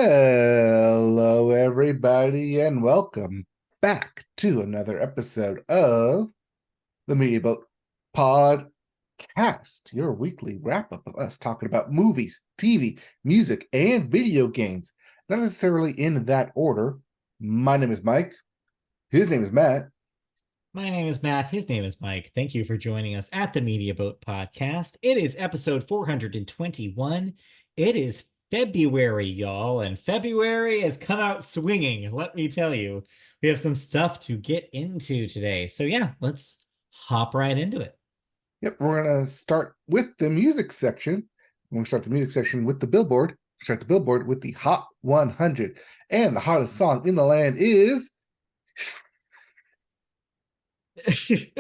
Hello, everybody, and welcome back to another episode of the Media Boat Podcast, your weekly wrap up of us talking about movies, TV, music, and video games. Not necessarily in that order. My name is Mike. His name is Matt. My name is Matt. His name is Mike. Thank you for joining us at the Media Boat Podcast. It is episode 421. It is February, y'all, and February has come out swinging. Let me tell you, we have some stuff to get into today. So, yeah, let's hop right into it. Yep, we're going to start with the music section. We're going to start the music section with the Billboard. Start the Billboard with the Hot 100. And the hottest song in the land is... You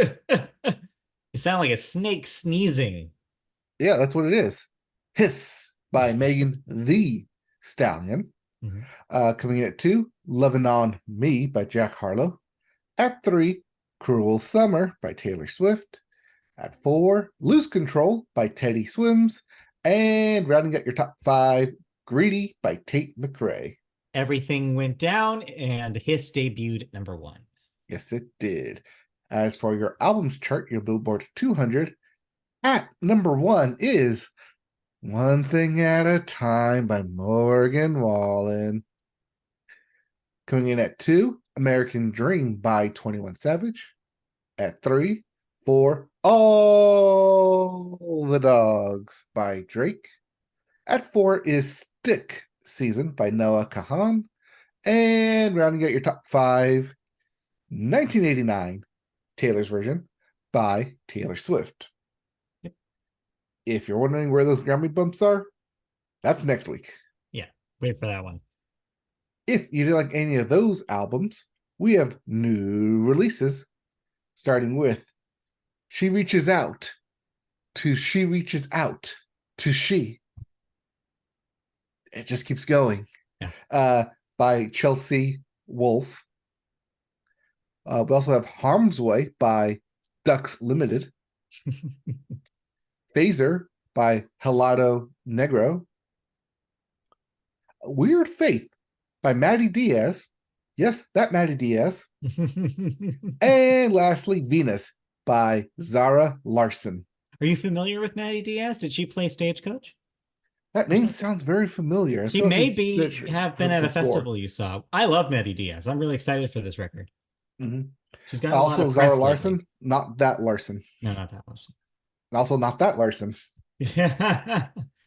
sound like a snake sneezing. Yeah, that's what it is. Hiss by Megan Thee Stallion. Coming in at 2, Lovin' On Me by Jack Harlow. At 3, Cruel Summer by Taylor Swift. At 4, Lose Control by Teddy Swims. And rounding out your top 5, Greedy by Tate McRae. Everything went down and Hiss debuted at number 1. Yes, it did. As for your albums chart, your Billboard 200, at number 1 is One Thing at a Time by Morgan Wallen. Coming in at 2, American Dream by 21 Savage. At 3, 4, All the Dogs by Drake. At 4 is Stick Season by Noah Kahan. And rounding out your top 5, 1989, Taylor's Version by Taylor Swift. Yep. If you're wondering where those Grammy bumps are, that's next week. Yeah, wait for that one. If you didn't like any of those albums, we have new releases, starting with She Reaches Out to She Reaches Out to She. It just keeps going. Yeah. By Chelsea Wolfe. We also have Harm's Way by Ducks Limited. Phaser by Helado Negro. Weird Faith by Maddie Diaz. Yes, that Maddie Diaz. And lastly, Venus by Zara Larson. Are you familiar with Maddie Diaz? Did she play Stagecoach? That name sounds very familiar. She may have been at a festival you saw. I love Maddie Diaz. I'm really excited for this record. Mm-hmm. She's got also a lot of Zara press Larson, lately. not that Larson. No, not that Larson. And also not that Larson.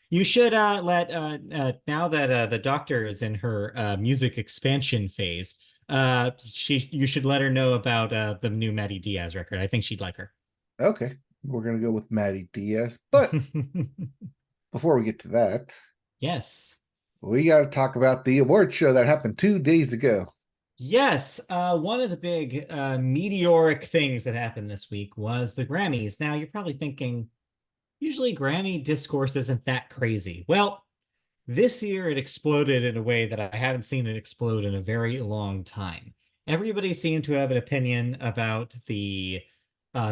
You should let now that the doctor is in her music expansion phase. You should let her know about the new Maddie Diaz record. I think she'd like her. Okay, we're gonna go with Maddie Diaz, but before we get to that, yes, we got to talk about the award show that happened 2 days ago. Yes, one of the big meteoric things that happened this week was the Grammys. Now, you're probably thinking, usually Grammy discourse isn't that crazy. Well, this year it exploded in a way that I haven't seen it explode in a very long time. Everybody seemed to have an opinion about the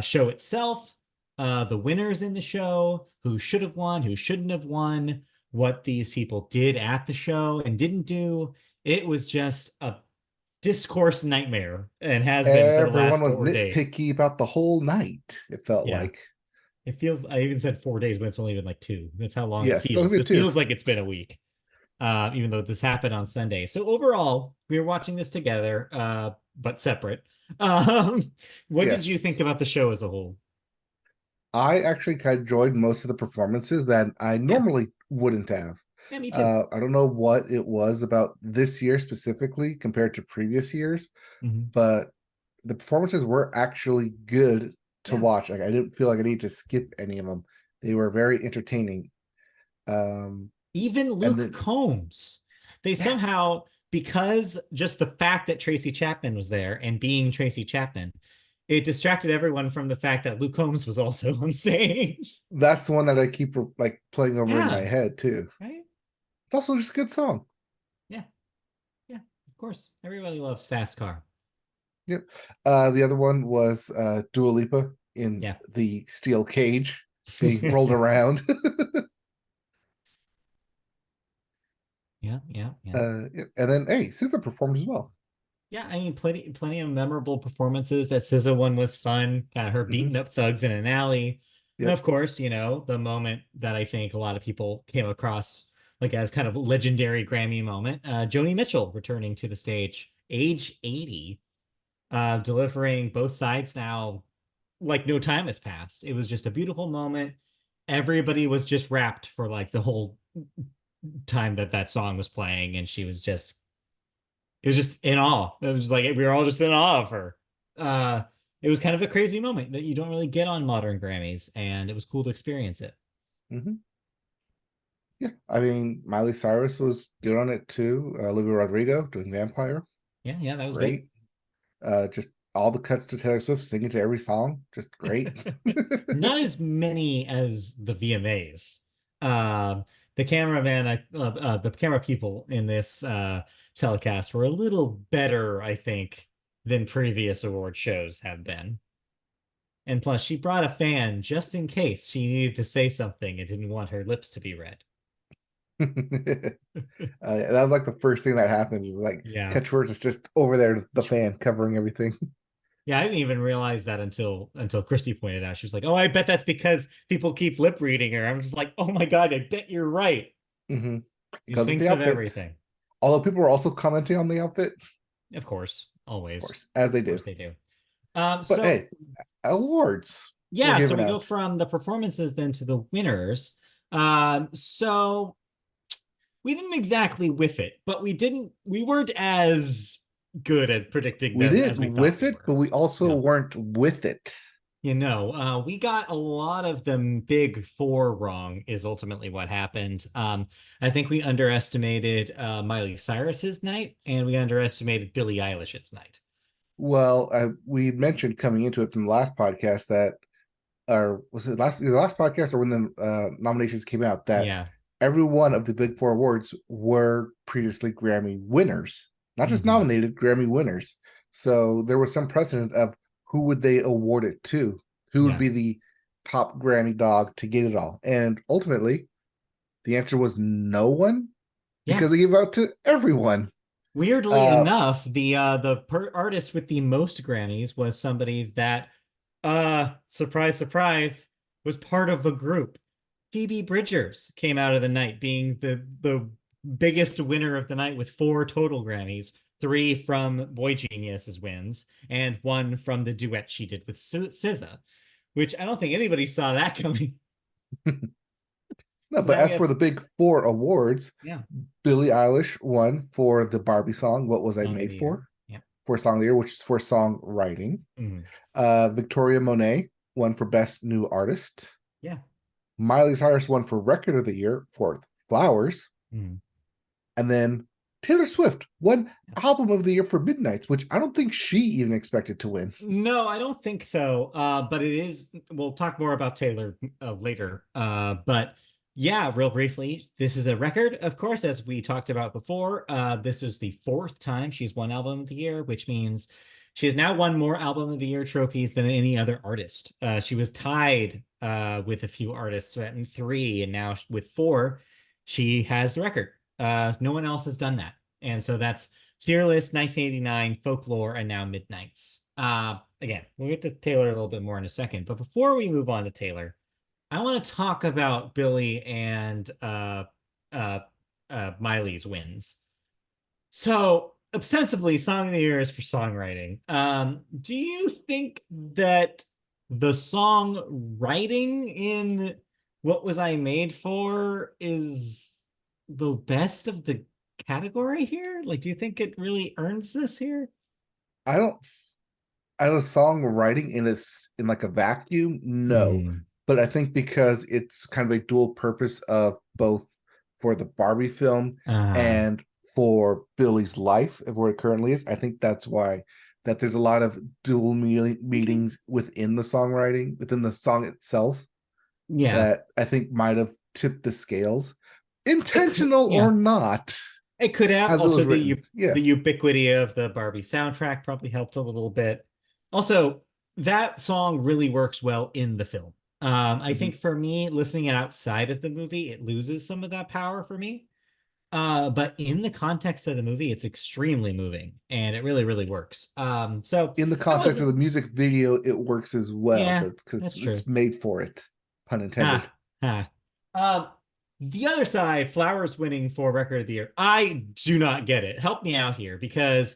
show itself, the winners in the show, who should have won, who shouldn't have won, what these people did at the show and didn't do. It was just a discourse nightmare and has been for the last 4 days. Everyone was nitpicky about the whole night, it felt like. It feels, I even said 4 days, but it's only been like 2. That's how long it feels. It feels like it's been a week, even though this happened on Sunday. So overall, we were watching this together, but separate. What did you think about the show as a whole? I actually kind of enjoyed most of the performances that I normally wouldn't have. Yeah, me too. I don't know what it was about this year specifically compared to previous years, but the performances were actually good to watch. Like, I didn't feel like I needed to skip any of them. They were very entertaining. Even Luke Combs. They somehow, because just the fact that Tracy Chapman was there and being Tracy Chapman, it distracted everyone from the fact that Luke Combs was also on stage. That's the one that I keep like playing over in my head too. Right? It's also just a good song. Yeah. Yeah, of course. Everybody loves Fast Car. Yep. The other one was Dua Lipa in the steel cage being rolled around. Yeah. And then hey, SZA performed as well. Yeah, I mean, plenty of memorable performances. That SZA one was fun. Kind of her beating Hmm. up thugs in an alley, and Yep. of course, the moment that I think a lot of people came across like as kind of legendary Grammy moment. Joni Mitchell returning to the stage, age 80, delivering both sides now like no time has passed. It was just a beautiful moment. Everybody was just wrapped for like the whole time that that song was playing, and she was just it was just in awe. It was like we were all just in awe of her. Uh, it was kind of a crazy moment that you don't really get on modern Grammys, and it was cool to experience it. Hmm. Yeah, I mean, Miley Cyrus was good on it too. Olivia Rodrigo doing Vampire, Yeah, that was good. great. Just all the cuts to Taylor Swift singing to every song, just great. Not as many as the VMAs. Um, the cameraman, the camera people in this telecast were a little better, I think, than previous award shows have been. And plus, she brought a fan just in case she needed to say something and didn't want her lips to be read. That was like the first thing that happened. Is like Yeah. Catchwords is just over there, the fan covering everything. Yeah, I didn't even realize that until Christy pointed out. She was like, "Oh, I bet that's because people keep lip reading her." I'm just like, "Oh my God, I bet you're right." Hmm. She Because of the thinks of outfit. everything. Although people were also commenting on the outfit, Of course, of always. course, as they Of course do. they do. But So hey, awards were yeah, so given we go out. from the performances then to the winners. So we didn't exactly whiff it, but we weren't as good at predicting We them as we didn't thought with we it, but were. we also No. weren't with it. We got a lot of them big four wrong, is ultimately what happened. I think we underestimated Miley Cyrus's night, and we underestimated Billie Eilish's night. Well, we mentioned coming into it from the last podcast that, or was it the last podcast, or when the nominations came out, that Yeah. every one of the big four awards were previously Grammy winners, not just Hmm. nominated Grammy winners. So there was some precedent of who would they award it to, who would Yeah. be the top Grammy dog to get it all, and ultimately the answer was no one Yeah. because they gave out to everyone. Weirdly Uh, enough, the artist with the most Grammys was somebody that, surprise, surprise, was part of a group. Phoebe Bridgers came out of the night being the biggest winner of the night with four total Grammys, three from Boy Genius's wins, and one from the duet she did with SZA, which I don't think anybody saw that coming. no, So but now we as have, for the big four awards, yeah, Billie Eilish won for the Barbie song "What Was I Song of Made the Year. For" Yeah. for Song of the Year, which is for songwriting. Mm. Victoria Monet won for Best New Artist. Yeah. Miley Cyrus won for Record of the Year for Flowers. Mm. And then Taylor Swift won Album of the Year for Midnights, which I don't think she even expected to win. No, I don't think so. But it is, we'll talk more about Taylor later. But yeah, real briefly, this is a record, of course, as we talked about before. This is the fourth time she's won Album of the Year, which means she has now won more Album of the Year trophies than any other artist. She was tied with a few artists at three, and now with four, she has the record. No one else has done that. And so that's Fearless, 1989, Folklore, and now Midnights. Again, we'll get to Taylor a little bit more in a second. But before we move on to Taylor, I want to talk about Billy and uh, Miley's wins. So, ostensibly, Song of the Year is for songwriting. Do you think that the song writing in What Was I Made For is the best of the category here? Like, do you think it really earns this here? I don't, as a songwriting in like a vacuum, no. Mm. But I think because it's kind of a dual purpose of both for the Barbie film Uh, and for Billy's life of where it currently is, I think that's why that there's a lot of dual meanings within the songwriting, within the song itself, yeah, that I think might have tipped the scales, it could, intentional or yeah, not, it could have. as it Also, was written. Yeah. the ubiquity of the Barbie soundtrack probably helped a little bit. Also, that song really works well in the film. I Mhm. think for me, listening it outside of the movie, it loses some of that power for me. But in the context of the movie, it's extremely moving and it really, really works. So In the I context of wasn't, the music video, it works as well, yeah, but because that's true. it's made for it, pun intended. Ha, ha. Um, the other side, Flowers winning for Record of the Year. I do not get it. Help me out here because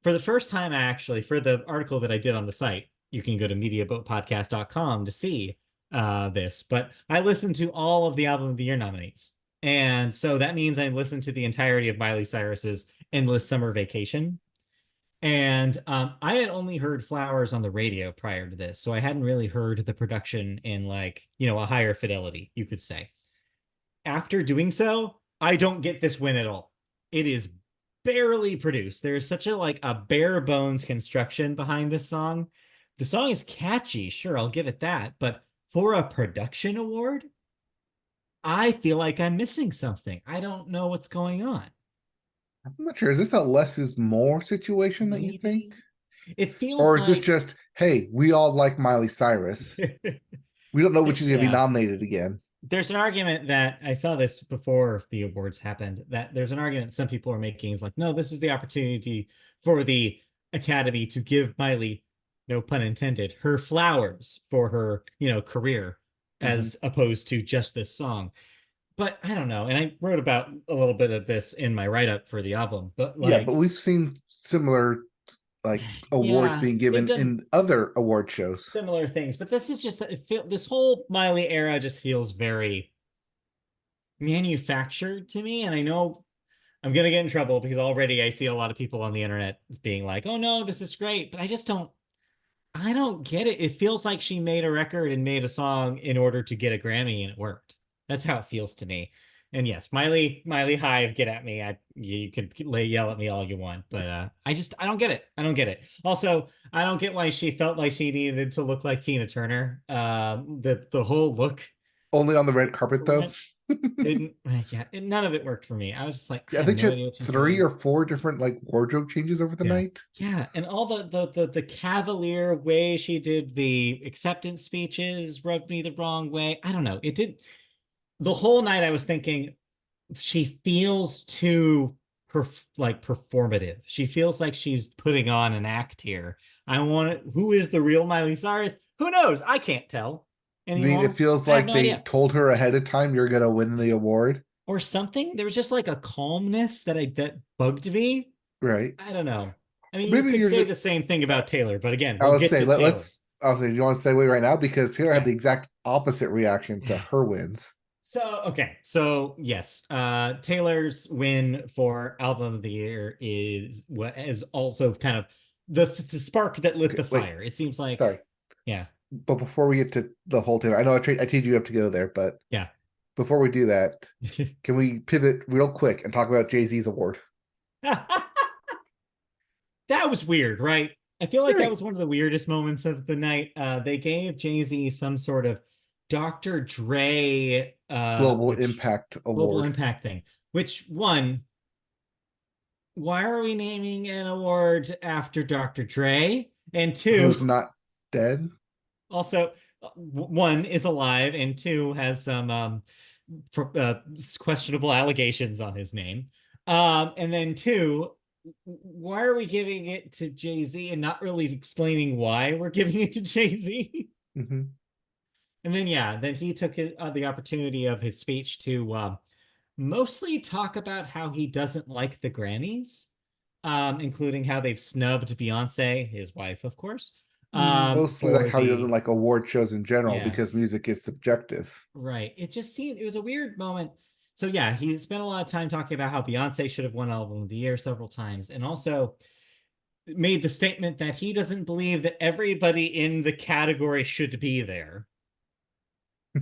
for the first time, actually, for the article that I did on the site, you can go to mediaboatpodcast.com to see this. But I listened to all of the Album of the Year nominees. And so that means I listened to the entirety of Miley Cyrus's Endless Summer Vacation. And I had only heard Flowers on the radio prior to this, so I hadn't really heard the production in like, a higher fidelity, you could say. After doing so, I don't get this win at all. It is barely produced. There's such a like a bare bones construction behind this song. The song is catchy, sure, I'll give it that, but for a production award, I feel like I'm missing something. I don't know what's going on. I'm not sure. Is this a less is more situation that you Maybe think? it feels Or is this like just, hey, we all like Miley Cyrus. We don't know when she's going to be yeah. nominated again. There's an argument that I saw this before the awards happened, that there's an argument some people are making is like, no, this is the opportunity for the Academy to give Miley, no pun intended, her flowers for her, career Mm-hmm. as opposed to just this song. But I don't know. And I wrote about a little bit of this in my write-up for the album, but Yeah, but like, we've seen similar like awards yeah, being they've given done in other award shows. similar things, but this is just this whole Miley era just feels very manufactured to me. And I know I'm gonna get in trouble because already I see a lot of people on the internet being like, "Oh no, this is great," but I don't get it. It feels like she made a record and made a song in order to get a Grammy, and it worked. That's how it feels to me. And yes, Miley Hive, get at me. You could yell at me all you want, but I don't get it. I don't get it. Also, I don't get why she felt like she needed to look like Tina Turner. The whole look Only on the red carpet, though. didn't. Yeah, none of it worked for me. I was just like, I Yeah, I have think she no had idea what she's 3 or 4 different like wardrobe changes over the Yeah. night. Yeah. And all the cavalier way she did the acceptance speeches rubbed me the wrong way. I don't know. It did the whole night I was thinking she feels too like performative. She feels like she's putting on an act here. I want it. Who is the real Miley Cyrus? Who knows? I can't tell I mean, it anymore. feels I have like no they idea. told her ahead of time you're gonna win the award, Or something. There was just like a calmness that bugged me. right? I don't know. I mean, you Maybe could you're say just. the same thing about Taylor, but again, I we'll would get say to Taylor. let's. I'll say, do you want to segue right now because Taylor had Yeah. the exact opposite reaction to Yeah. her wins. So, okay. So, yes, Taylor's win for album of the year is what is also kind of the spark that lit Okay, the wait, fire. It seems like, sorry, yeah, but before we get to the whole Taylor, I know I teed you up to go there, but yeah. before we do that, can we pivot real quick and talk about Jay-Z's award? That was weird, right? I feel like that Very was one of the weirdest moments of the night. They gave Jay-Z some sort of Dr. Dre, global which impact global award. impact thing, which one, why are we naming an award after Dr. Dre? And two, Who's not dead? also, one is alive, and two has some questionable allegations on his name. And then two, why are we giving it to Jay Z and not really explaining why we're giving it to Jay Z? Mm-hmm. And then yeah, then he took the opportunity of his speech to mostly talk about how he doesn't like the Grammys, including how they've snubbed Beyonce, his wife, of course, Mostly like for how he doesn't the like award shows in general yeah, because music is subjective. right. It just seemed it was a weird moment. So yeah, he spent a lot of time talking about how Beyonce should have won Album of the Year several times, and also made the statement that he doesn't believe that everybody in the category should be there.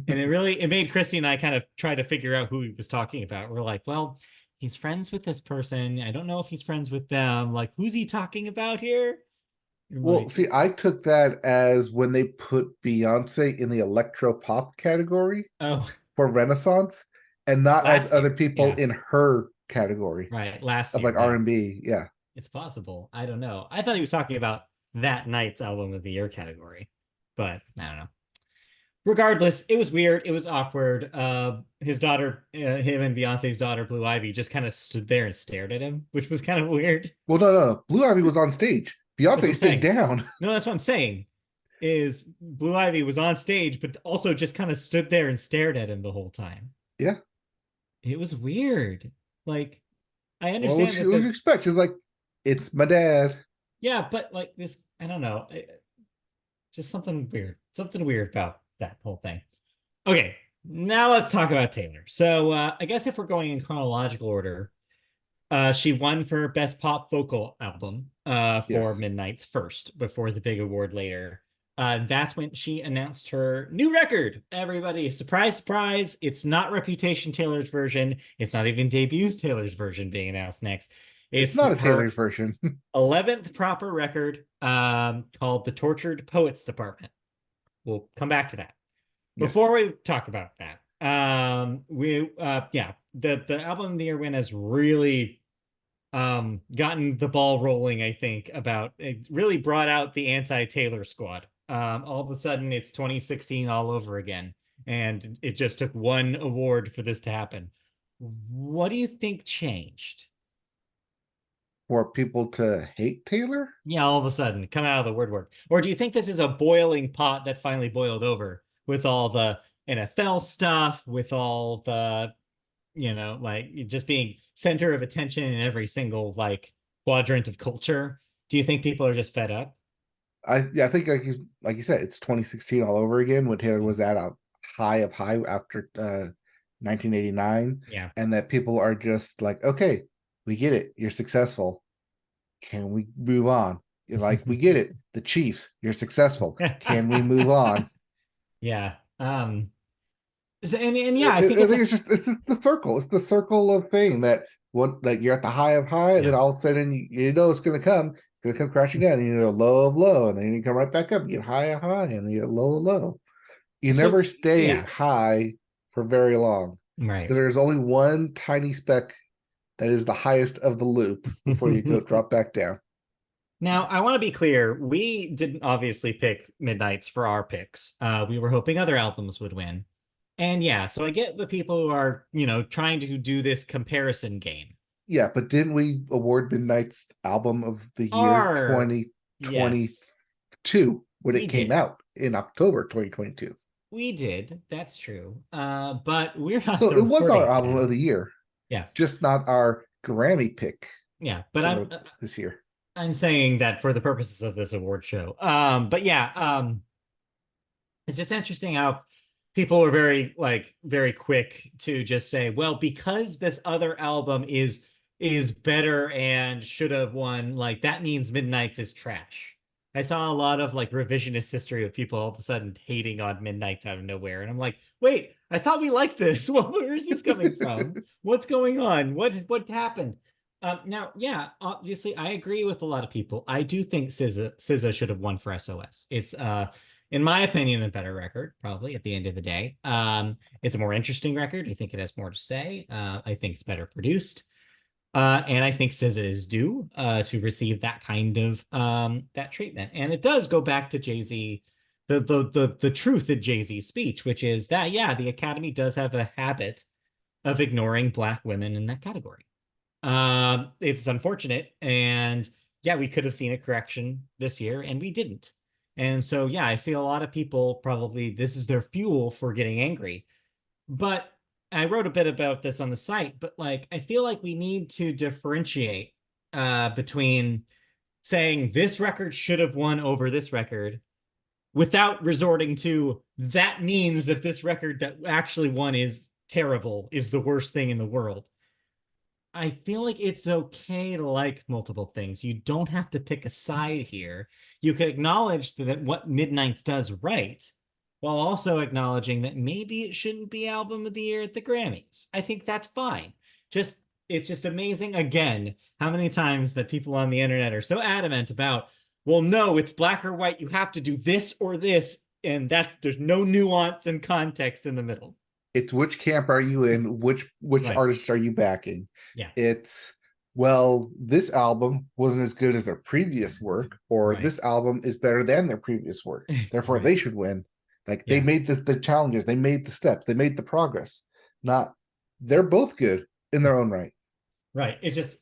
And it made Christy and I kind of try to figure out who he was talking about. We're like, well, he's friends with this person. I don't know if he's friends with them. Like, who's he talking about here? And Well, like, see, I took that as when they put Beyonce in the electro pop category oh, for Renaissance and not as last year. other people Yeah, in her category right. Last of year. like Yeah, R&B. Yeah. it's possible. I don't know. I thought he was talking about that night's Album of the Year category, but I don't know. Regardless, it was weird. It was awkward. His daughter, him and Beyonce's daughter, Blue Ivy, just kind of stood there and stared at him, which was kind of weird. Well, no. Blue Ivy was on stage. That's what Beyonce I'm stayed saying. down. No, that's what I'm saying. Is Blue Ivy was on stage, but also just kind of stood there and stared at him the whole time. Yeah. It was weird. Like, I Well, understand that what you the expect? She's like, it's my dad. yeah, but like this, I don't know. Just something weird about that whole thing. Okay, now let's talk about Taylor. So I guess if we're going in chronological order, she won for Best Pop Vocal Album for Yes. Midnight's first, before the big award later. That's when she announced her new record. Everybody, surprise, surprise! It's not Reputation Taylor's version. It's not even Debuts Taylor's version being announced next. It's It's not a her Taylor's version. 11th proper record, called The Tortured Poets Department. We'll come back to that. Yes. Before we talk about that, the album of the year win has really gotten the ball rolling. I think about it really brought out the anti-Taylor squad. All of a sudden, it's 2016 all over again, and it just took one award for this to happen. What do you think changed? For people to hate Taylor? Yeah, all of a sudden come out of the woodwork? Or do you think this is a boiling pot that finally boiled over with all the NFL stuff, with all the, like just being center of attention in every single like quadrant of culture? Do you think people are just fed up? I think like you said, it's 2016 all over again when Taylor was at a high of high after 1989, Yeah. and that people are just like, okay, we get it, you're successful. Can we move on? You're like, we get it, the Chiefs, you're successful. Can we move on? Yeah. And yeah, I think I it's think a it's just the circle. It's the circle of fame that what like you're at the high of high, and yeah. then all of a sudden you know it's gonna come crashing down, and you know low of low, and then you come right back up, you get high of high, and then you get low of low. You So never stay yeah, high for very long right. because there's only one tiny speck that is the highest of the loop before you go drop back down. Now, I want to be clear. We didn't obviously pick Midnights for our picks. We were hoping other albums would win. And yeah, so I get the people who are, trying to do this comparison game. Yeah, but didn't we award Midnight's album of the year Are, 2022 yes, when we it came did. out in October 2022? We did. That's true. But we're not So it was our awarding album that. of the year, Yeah. just not our Grammy pick Yeah. But for this year. I'm saying that for the purposes of this award show. But yeah, it's just interesting how people are very quick to just say, well, because this other album is better and should have won, like that means Midnight's is trash. I saw a lot of like revisionist history of people all of a sudden hating on Midnight's out of nowhere. And I'm like, wait, I thought we liked this. Well, where is this coming from? What's going on? What happened? Now, yeah, obviously I agree with a lot of people. I do think SZA should have won for SOS. It's in my opinion, a better record, probably at the end of the day. It's a more interesting record. I think it has more to say. I think it's better produced. And I think SZA is due to receive that kind of that treatment. And it does go back to Jay-Z, the truth in Jay-Z's speech, which is that, yeah, the Academy does have a habit of ignoring Black women in that category. It's unfortunate. And yeah, we could have seen a correction this year, and we didn't. And so, yeah, I see a lot of people probably this is their fuel for getting angry. But I wrote a bit about this on the site, but like I feel like we need to differentiate between saying this record should have won over this record without resorting to that means that this record that actually won is terrible, is the worst thing in the world. I feel like it's okay to like multiple things. You don't have to pick a side here. You can acknowledge that what Midnight's does right, while also acknowledging that maybe it shouldn't be album of the year at the Grammys. I think that's fine. Just it's just amazing again how many times that people on the internet are so adamant about, well, no, it's black or white. You have to do this or this, and there's no nuance and context in the middle. It's which camp are you in? Which Right. artists are you backing? Yeah. It's well, this album wasn't as good as their previous work, or Right. this album is better than their previous work. Therefore, Right. they should win. Like they made the challenges, they made the steps, they made the progress. Not they're both good in their own right. Right. It's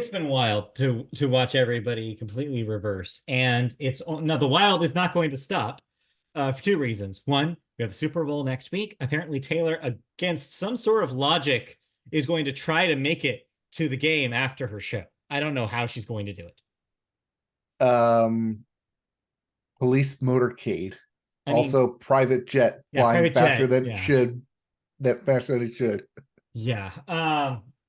been wild to watch everybody completely reverse. And it's now the wild is not going to stop for two reasons. One, we have the Super Bowl next week. Apparently, Taylor, against some sort of logic, is going to try to make it to the game after her show. I don't know how she's going to do it. Police motorcade. I mean, Also private jet flying private faster jet. than Yeah. faster than it should. Yeah.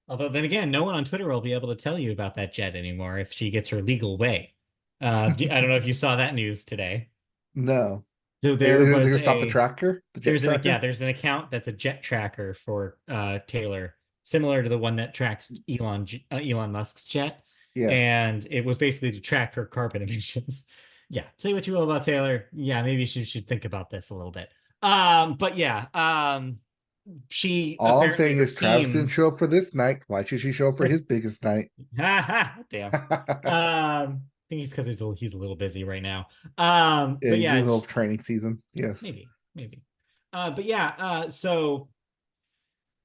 Although then again, no one on Twitter will be able to tell you about that jet anymore if she gets her legal way. I don't know if you saw that news today. No. So They're gonna stop the tracker, the jet tracker. There's an account that's a jet tracker for Taylor, similar to the one that tracks Elon Musk's jet. Yeah. And it was basically to track her carbon emissions. Yeah, say what you will about Taylor. Yeah, maybe she should think about this a little bit. But yeah, she All I'm apparently saying her is Travis team. didn't show up for this night. Why should she show up for his biggest night? Damn. I think it's because he's a little busy right now. Yeah, But he's in yeah, the middle of training season. Yes. maybe. But yeah, so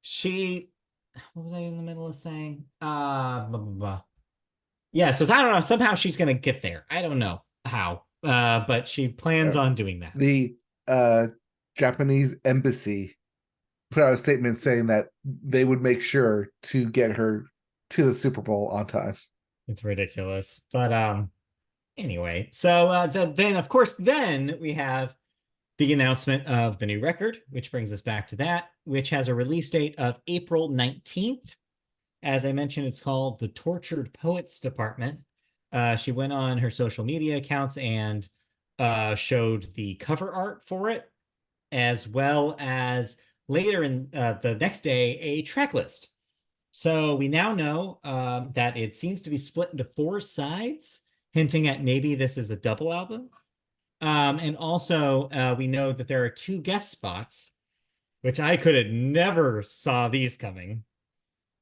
she, what was I in the middle of saying? Blah, blah, blah. Yeah, so I don't know. Somehow she's gonna get there. I don't know how, but she plans on doing that. The Japanese embassy put out a statement saying that they would make sure to get her to the Super Bowl on time. It's ridiculous, but anyway. So then of course then we have the announcement of the new record, which brings us back to that, which has a release date of April 19th. As I mentioned, it's called The Tortured Poets Department. She went on her social media accounts and showed the cover art for it, as well as later in the next day, a track list. So we now know that it seems to be split into 4 sides, hinting at maybe this is a double album. And also, we know that there are 2 guest spots, which I could have never saw these coming.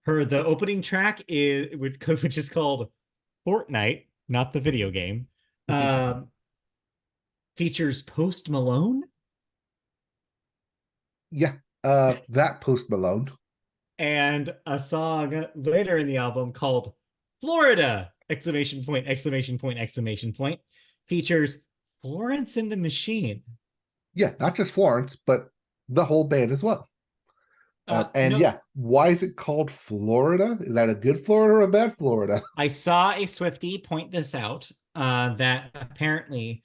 The opening track which is called Fortnite, not the video game, features Post Malone. Yeah, that Post Malone. And a song later in the album called Florida! Exclamation point, exclamation point, exclamation point, features Florence and the Machine. Yeah, not just Florence, but the whole band as well. Yeah, why is it called Florida? Is that a good Florida or a bad Florida? I saw a Swiftie point this out, that apparently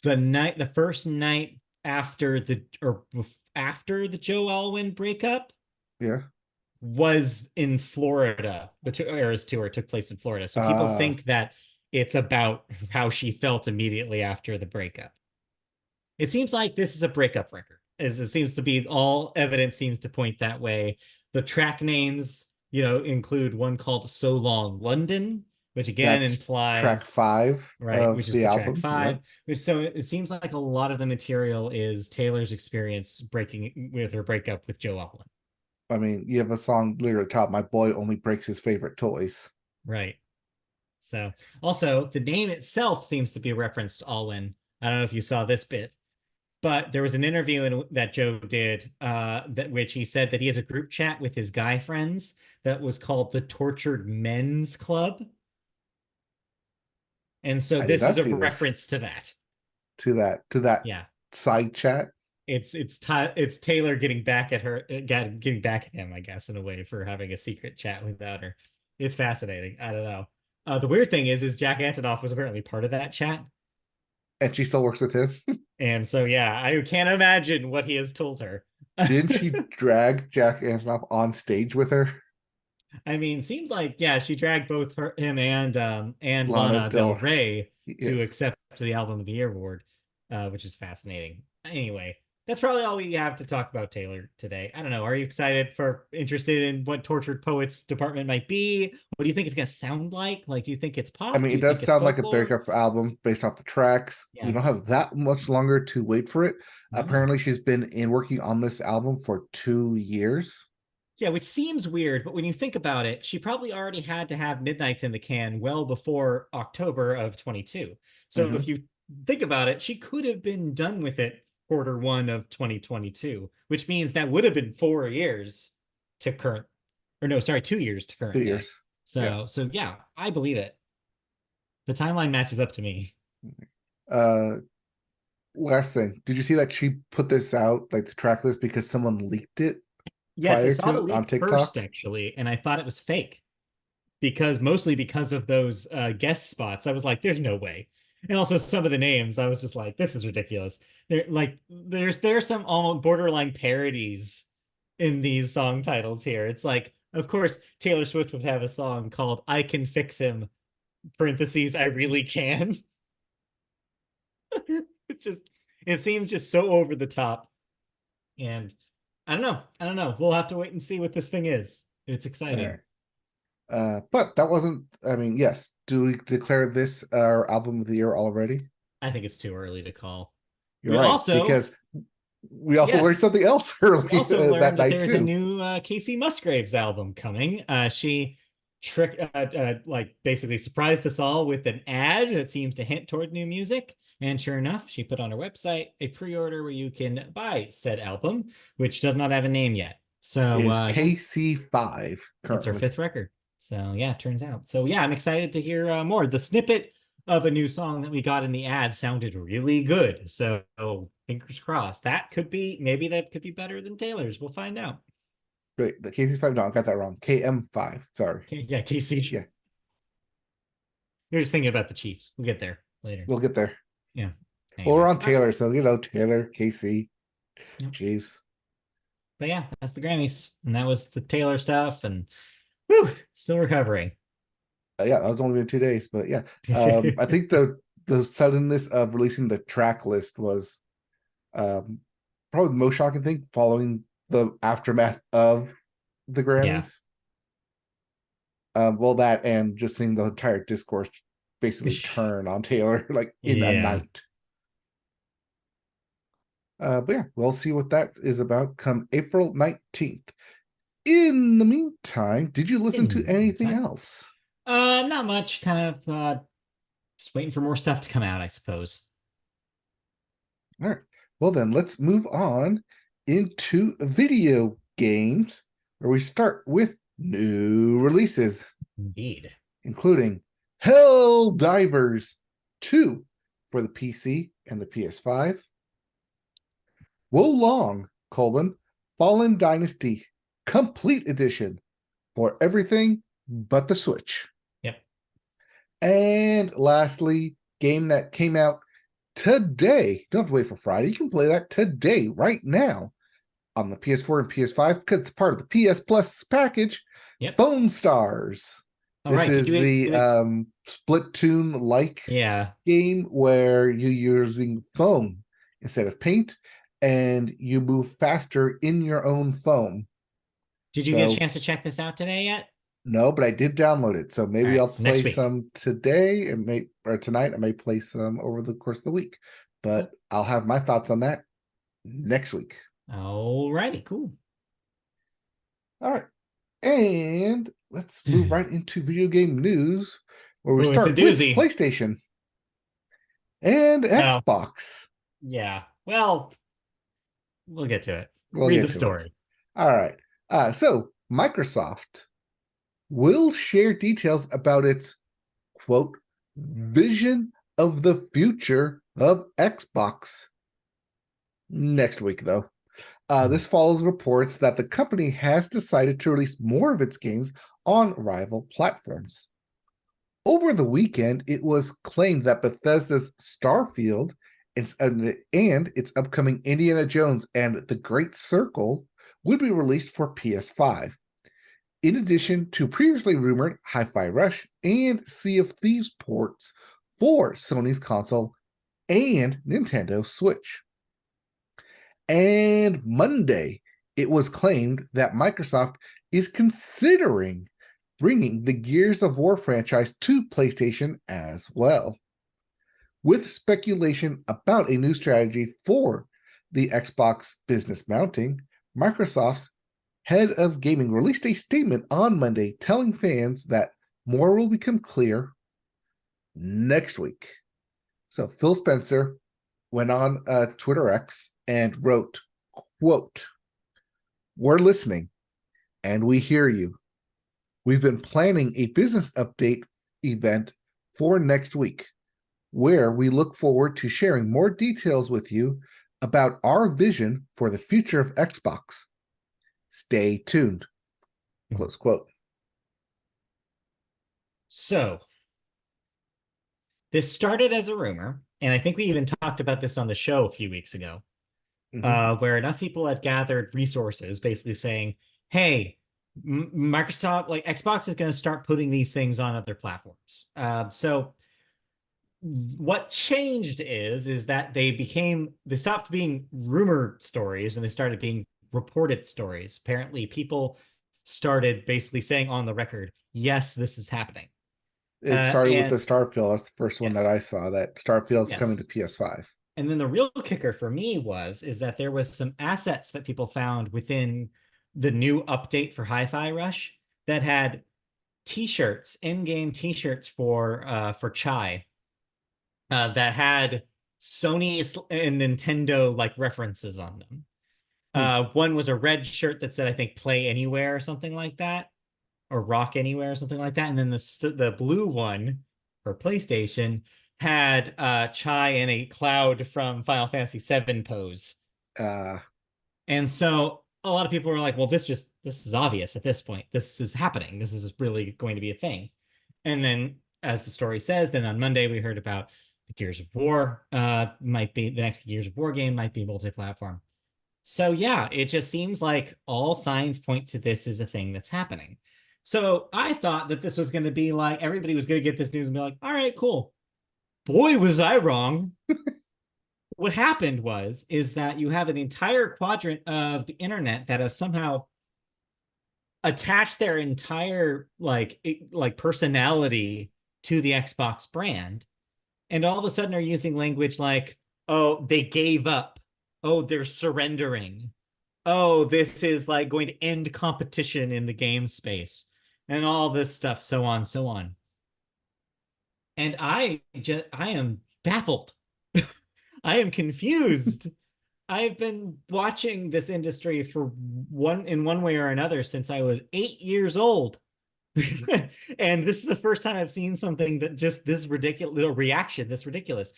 the first night after the Joe Alwyn breakup, yeah, was in Florida. The Eras tour took place in Florida. So people think that it's about how she felt immediately after the breakup. It seems like this is a breakup record. As it seems to be, all evidence seems to point that way. The track names, include one called So Long London, which again implies track 5, right, which is the album. Track 5. Yep. Which, so it seems like a lot of the material is Taylor's experience breaking with her breakup with Joe Alwyn. I mean, you have a song literally top, my boy only breaks his favorite toys. Right. So also the name itself seems to be a reference to Alwyn. I don't know if you saw this bit, but there was an interview that Joe did, which he said that he has a group chat with his guy friends that was called the Tortured Men's Club. And so this is a reference to that. To that yeah. side chat. It's Taylor getting back at her, getting back at him, I guess, in a way, for having a secret chat without her. It's fascinating. I don't know. The weird thing is Jack Antonoff was apparently part of that chat. And she still works with him. And so, yeah, I can't imagine what he has told her. Didn't she drag Jack Antonoff on stage with her? I mean, seems like, yeah, she dragged both him and Lana Del Rey to accept the Album of the Year award, which is fascinating. Anyway, that's probably all we have to talk about Taylor today. I don't know. Are you interested in what Tortured Poets Department might be? What do you think it's going to sound like? Like, do you think it's pop? I mean, it does sound like a breakup album based off the tracks. Yeah. We don't have that much longer to wait for it. No. Apparently, she's been working on this album for 2 years. Yeah, which seems weird, but when you think about it, she probably already had to have Midnights in the can well before October of 22. So if you think about it, she could have been done with it Q1 of 2022, which means that would have been 4 years to current, or no, sorry, 2 years to current 2 day. years. So yeah, I believe it. The timeline matches up to me. Last thing, did you see that she put this out, like the track list, because someone leaked it Yes, I prior saw the to on leak TikTok? first, actually, and I thought it was fake mostly because of those guest spots. I was like, there's no way. And also some of the names, I was just like, this is ridiculous. There's some almost borderline parodies in these song titles here. It's like, of course, Taylor Swift would have a song called I Can Fix Him, parentheses, I really can. It seems just so over the top. And I don't know. I don't know. We'll have to wait and see what this thing is. It's exciting. But that wasn't, I mean, yes. Do we declare this our album of the year already? I think it's too early to call. You're We right, also, because we also learned yes, something else we early also that learned that night there's a too. new Casey Musgraves album coming. She like basically surprised us all with an ad that seems to hint toward new music. And sure enough, she put on her website a pre-order where you can buy said album, which does not have a name yet. So Is yeah, KC5 it's her currently. 5th record. So yeah, it turns out. So yeah, I'm excited to hear more. The snippet of a new song that we got in the ad sounded really good. So fingers crossed. Maybe that could be better than Taylor's. We'll find out. Wait, the KC5, no, I got that wrong. KM5, sorry. Okay, yeah, Casey. Yeah, You're just thinking about the Chiefs. We'll get there later. we'll get there. Yeah. Well, we're Anyway. on Taylor, so Taylor, KC, Yep. Chiefs. But yeah, that's the Grammys. And that was the Taylor stuff. And whew, still recovering. Yeah, that was only been 2 days, but yeah. I think the suddenness of releasing the track list was probably the most shocking thing following the aftermath of the Yeah. Grammys. Well, that and just seeing the entire discourse basically turn on Taylor like in a Yeah. night. But yeah, we'll see what that is about come April 19th. In the meantime, did you listen to anything else? Not much. Kind of just waiting for more stuff to come out, I suppose. All right. Well, then let's move on into video games, where we start with new releases, Indeed. including Helldivers 2 for the PC and the PS5, Wo Long, Fallen Dynasty Complete Edition for everything but the Switch. Yep. And lastly, game that came out today. You don't have to wait for Friday. You can play that today, right now, on the PS4 and PS5, because it's part of the PS Plus package. Yep. Foam Stars. This is the Splatoon-like game where you're using foam instead of paint, and you move faster in your own foam. Did you get a chance to check this out today yet? No, but I did download it, so maybe I'll play some today, or tonight. I may play some over the course of the week, but I'll have my thoughts on that next week. All righty, cool. All right, and let's move right into video game news, where we start with PlayStation and Xbox. Yeah, well, we'll get to it. Read the story. All right. So Microsoft will share details about its, quote, vision of the future of Xbox next week, though. This follows reports that the company has decided to release more of its games on rival platforms. Over the weekend, it was claimed that Bethesda's Starfield and its upcoming Indiana Jones and The Great Circle would be released for PS5. In addition to previously rumored Hi-Fi Rush and Sea of Thieves ports for Sony's console and Nintendo Switch. And Monday, it was claimed that Microsoft is considering bringing the Gears of War franchise to PlayStation as well. With speculation about a new strategy for the Xbox business mounting, Microsoft's head of gaming released a statement on Monday telling fans that more will become clear next week. So Phil Spencer went on Twitter X and wrote, quote, "We're listening and we hear you. We've been planning a business update event for next week, where we look forward to sharing more details with you about our vision for the future of Xbox. Stay tuned." Close quote. So this started as a rumor, and I think we even talked about this on the show a few weeks ago, where enough people had gathered resources basically saying, hey, Microsoft, like Xbox is going to start putting these things on other platforms. So what changed is that they stopped being rumor stories and they started being reported stories. Apparently people started basically saying on the record, yes, this is happening. It started with And the Starfield. That's the first one that yes, I saw, that Starfield's coming to yes. PS5. And then the real kicker for me is that there was some assets that people found within the new update for Hi-Fi Rush that had t-shirts, in-game t-shirts for Chai, that had Sony and Nintendo like references on them. One was a red shirt that said, I think, "Play Anywhere" or something like that, or "Rock Anywhere" or something like that. And then the blue one for PlayStation had Chai in a cloud from Final Fantasy VII pose. Uh, And so a lot of people were like, well, this is obvious at this point. This is happening. This is really going to be a thing. And then, as the story says, then on Monday we heard about the Gears of War might be the next Gears of War game might be multi-platform. So yeah, it just seems like all signs point to this is a thing that's happening. So I thought that this was going to be like everybody was going to get this news and be like, all right, cool. Boy, was I wrong. What happened is that you have an entire quadrant of the internet that have somehow attached their entire like personality to the Xbox brand, and all of a sudden are using language like, oh, they gave up, oh, they're surrendering, oh, this is like going to end competition in the game space, and all this stuff, so on, so on. And I am baffled. I am confused. I've been watching this industry for one way or another since I was 8 years old. And this is the first time I've seen something that just this ridiculous little reaction, this ridiculous.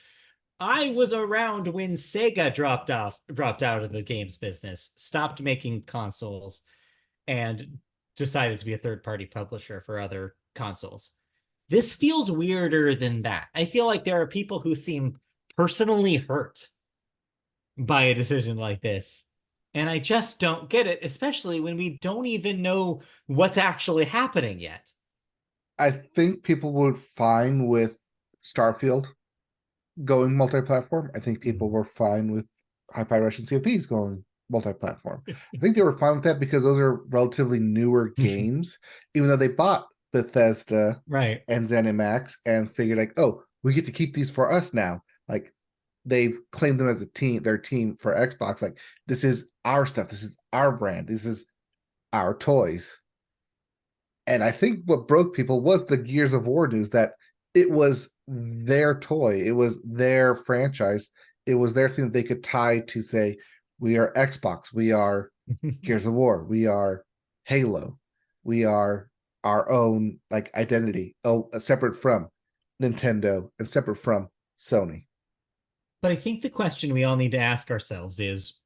I was around when Sega dropped out of the games business, stopped making consoles, and decided to be a third-party publisher for other consoles. This feels weirder than that. I feel like there are people who seem personally hurt by a decision like this. And I just don't get it, especially when we don't even know what's actually happening yet. I think people were fine with Starfield going multi-platform. I think people were fine with Hi-Fi Rush and Sea of Thieves going multi-platform. I think they were fine with that because those are relatively newer games, even though they bought Bethesda Right. and ZeniMax and figured like, oh, we get to keep these for us now. Like they've claimed them as a team, their team for Xbox. Like this is our stuff. This is our brand. This is our toys. And I think what broke people was the Gears of War news that it was their toy. It was their franchise. It was their thing that they could tie to say, we are Xbox. We are Gears of War. We are Halo. We are our own like identity. Oh, separate from Nintendo and separate from Sony. But I think the question we all need to ask ourselves is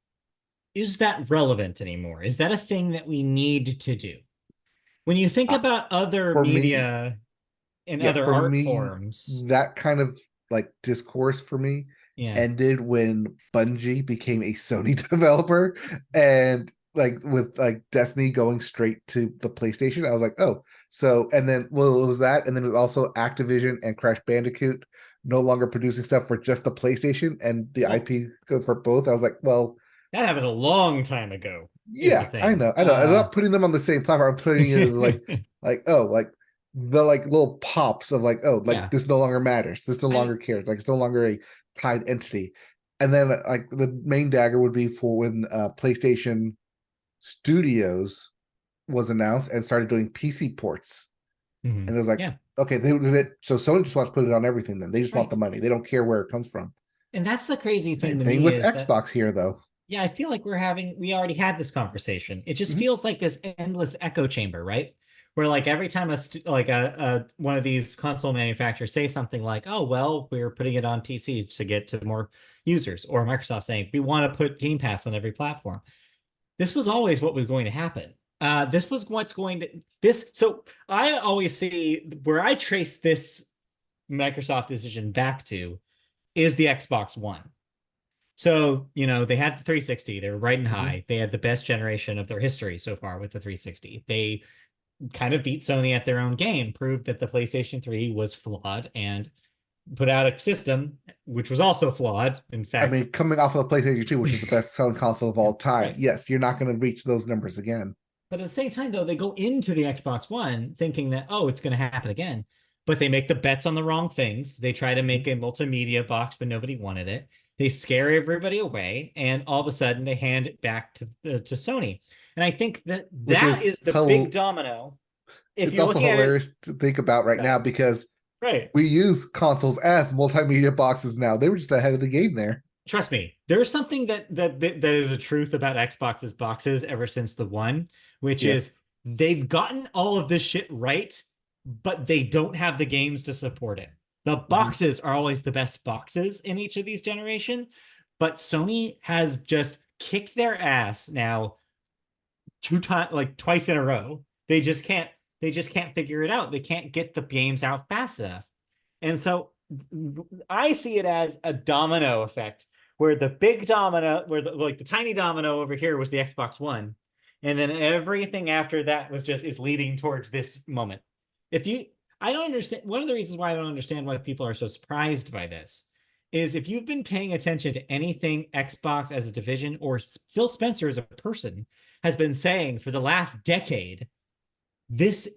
that relevant anymore? Is that a thing that we need to do? When you think about other For me, media and yeah, other for art me, forms, that kind of like discourse for me yeah. ended when Bungie became a Sony developer and like with like Destiny going straight to the PlayStation. I was like, oh, so and then well, it was that, and then it was also Activision and Crash Bandicoot no longer producing stuff for just the PlayStation and the Well, IP go for both. I was like, well, that happened a long time ago, is the yeah, I thing. know, I know. I'm not putting them on the same platform. I'm putting it as like oh, like the like little pops of like oh, like Yeah. this no longer matters. This no longer cares. Like it's no longer a tied entity. And then like the main dagger would be for when PlayStation Studios was announced and started doing PC ports. Mm-hmm. And it was like, Yeah. okay, so Sony just wants to put it on everything. Then they just want Right. the money. They don't care where it comes from. And that's the crazy thing Same to thing me with is that Xbox here, though. Yeah, I feel like we already had this conversation. It just Mhm. feels like this endless echo chamber, right? Where like every time a one of these console manufacturers say something like, "Oh, well, we're putting it on PCs to get to more users," or Microsoft saying, "We want to put Game Pass on every platform." This was always what was going to happen. This was what's going to this. So I always see where I trace this Microsoft decision back to is the Xbox One. So, they had the 360, they were riding Mhm. high. They had the best generation of their history so far with the 360. They kind of beat Sony at their own game, proved that the PlayStation 3 was flawed, and put out a system which was also flawed. In I fact, mean, coming off of the PlayStation 2, which is the best selling console of yeah, all time, right. yes, you're not going to reach those numbers again. But at the same time, though, they go into the Xbox One thinking that, oh, it's going to happen again. But they make the bets on the wrong things. They try to make Mhm. a multimedia box, but nobody wanted it. They scare everybody away, and all of a sudden they hand it back to Sony. And I think that Which that is is the big hell. domino. If It's you're also looking at it as hilarious to think about right now right, because right. we use consoles as multimedia boxes now. They were just ahead of the game there. Trust me, there's something that is a truth about Xbox's boxes ever since the one, which Yeah. is they've gotten all of this shit right, but they don't have the games to support it. The Mhm. boxes are always the best boxes in each of these generation, but Sony has just kicked their ass now two times, like twice in a row. They just can't figure it out. They can't get the games out fast enough. And so I see it as a domino effect where the big domino, where the tiny domino over here was the Xbox One. And then everything after that is leading towards this moment. If you, I don't understand. One of the reasons why I don't understand why people are so surprised by this is if you've been paying attention to anything Xbox as a division or Phil Spencer as a person has been saying for the last decade, this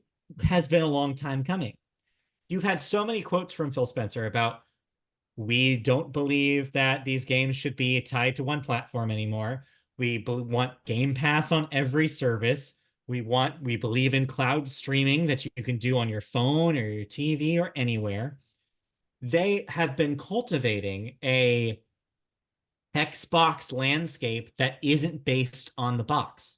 has been a long time coming. You've had so many quotes from Phil Spencer about we don't believe that these games should be tied to one platform anymore. We want Game Pass on every service. We believe in cloud streaming that you can do on your phone or your TV or anywhere. They have been cultivating a Xbox landscape that isn't based on the box.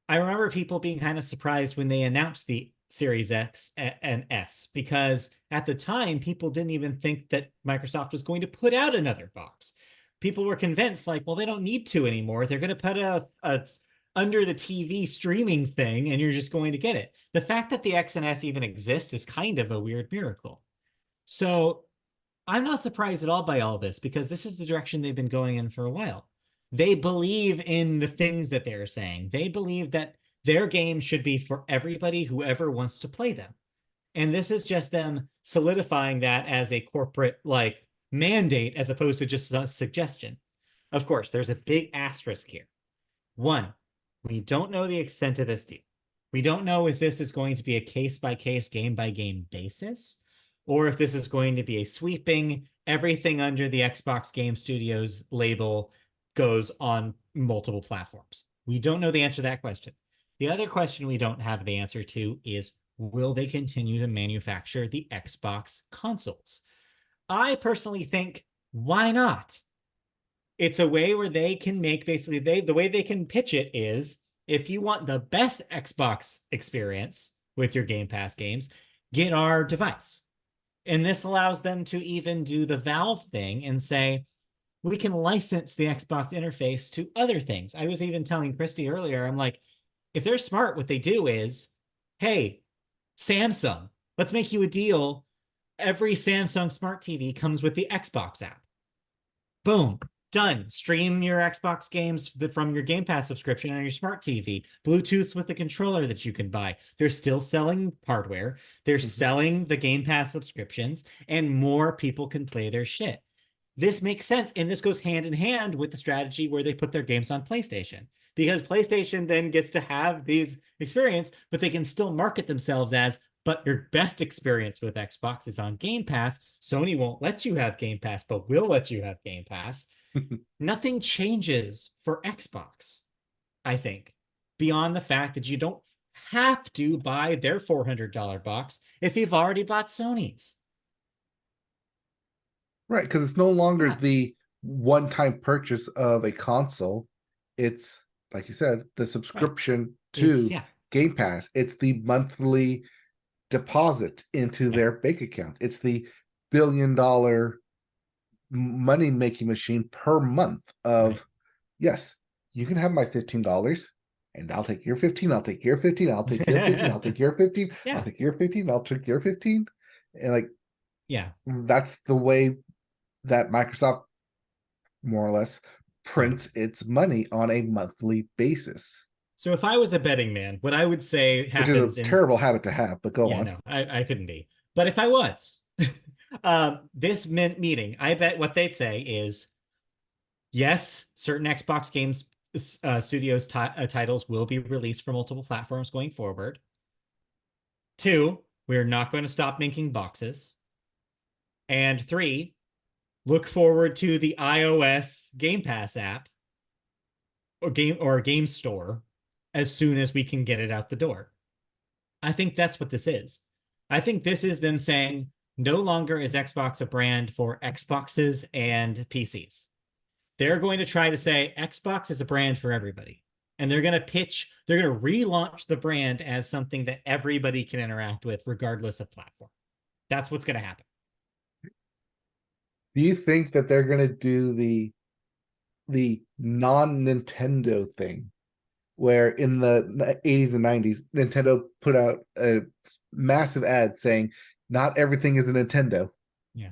I remember people being kind of surprised when they announced the Series X and S because at the time people didn't even think that Microsoft was going to put out another box. People were convinced like, well, they don't need to anymore. They're going to put a under the TV streaming thing and you're just going to get it. The fact that the X and S even exist is kind of a weird miracle. So I'm not surprised at all by all this because this is the direction they've been going in for a while. They believe in the things that they're saying. They believe that their game should be for everybody, whoever wants to play them. And this is just them solidifying that as a corporate like mandate as opposed to just a suggestion. Of course, there's a big asterisk here. One, we don't know the extent of this deal. We don't know if this is going to be a case by case, game by game basis, or if this is going to be a sweeping everything under the Xbox Game Studios label goes on multiple platforms. We don't know the answer to that question. The other question we don't have the answer to is will they continue to manufacture the Xbox consoles? I personally think why not? It's a way where they can make basically the way they can pitch it is if you want the best Xbox experience with your Game Pass games, get our device. And this allows them to even do the Valve thing and say, we can license the Xbox interface to other things. I was even telling Christy earlier, I'm like, if they're smart, what they do is, hey, Samsung, let's make you a deal. Every Samsung Smart TV comes with the Xbox app. Boom, done. Stream your Xbox games from your Game Pass subscription on your smart TV. Bluetooth with the controller that you can buy. They're still selling hardware. They're Mhm. selling the Game Pass subscriptions, and more people can play their shit. This makes sense, and this goes hand in hand with the strategy where they put their games on PlayStation. Because PlayStation then gets to have these experience, but they can still market themselves as but your best experience with Xbox is on Game Pass. Sony won't let you have Game Pass, but will let you have Game Pass. Nothing changes for Xbox, I think, beyond the fact that you don't have to buy their $400 box if you've already bought Sony's. Right, because it's no longer Yeah. the one-time purchase of a console. It's, like you said, the subscription to Game Pass. It's the monthly deposit into their bank account. It's the billion-dollar money-making machine per month of, yes, you can have my $15, and I'll take your 15, I'll take your 15, I'll take your 15, I'll take your 15, I'll take your 15, I'll take your 15. And like, that's the way that Microsoft more or less prints its money on a monthly basis. So if I was a betting man, what I would say happens, which is a terrible habit to have, but go on. No, I couldn't be. But if I was, this meeting, I bet what they'd say is, yes, certain Xbox games studios titles will be released for multiple platforms going forward. 2, we're not going to stop making boxes. And 3, look forward to the iOS Game Pass app or game store as soon as we can get it out the door. I think that's what this is. I think this is them saying no longer is Xbox a brand for Xboxes and PCs. They're going to try to say Xbox is a brand for everybody. And they're going to relaunch the brand as something that everybody can interact with regardless of platform. That's what's going to happen. Do you think that they're going to do the non-Nintendo thing, where in the 80s and 90s, Nintendo put out a massive ad saying, not everything is a Nintendo? Yeah.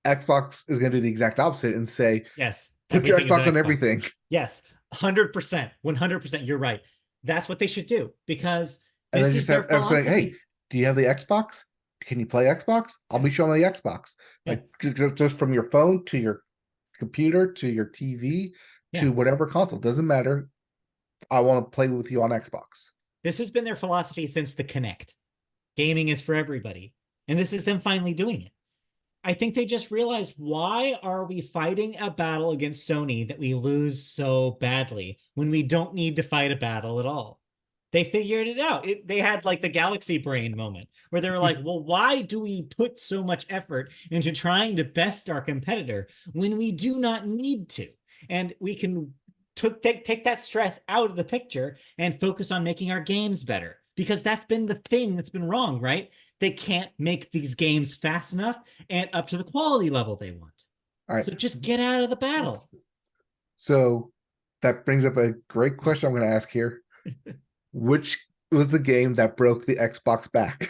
Xbox is going to do the exact opposite and say, yes, put your Xbox on everything. Yes, 100%, 100%. You're right. That's what they should do, because and then just have everyone saying, hey, do you have the Xbox? Can you play Xbox? I'll be showing the Xbox. Like just from your phone to your computer to your TV to whatever console, doesn't matter. I want to play with you on Xbox. This has been their philosophy since the Kinect. Gaming is for everybody. And this is them finally doing it. I think they just realized, why are we fighting a battle against Sony that we lose so badly when we don't need to fight a battle at all? They figured it out. They had like the galaxy brain moment where they were like, well, why do we put so much effort into trying to best our competitor when we do not need to? And we can take that stress out of the picture and focus on making our games better, because that's been the thing that's been wrong, right? They can't make these games fast enough and up to the quality level they want. All right. So just get out of the battle. So that brings up a great question I'm going to ask here. Which was the game that broke the Xbox back?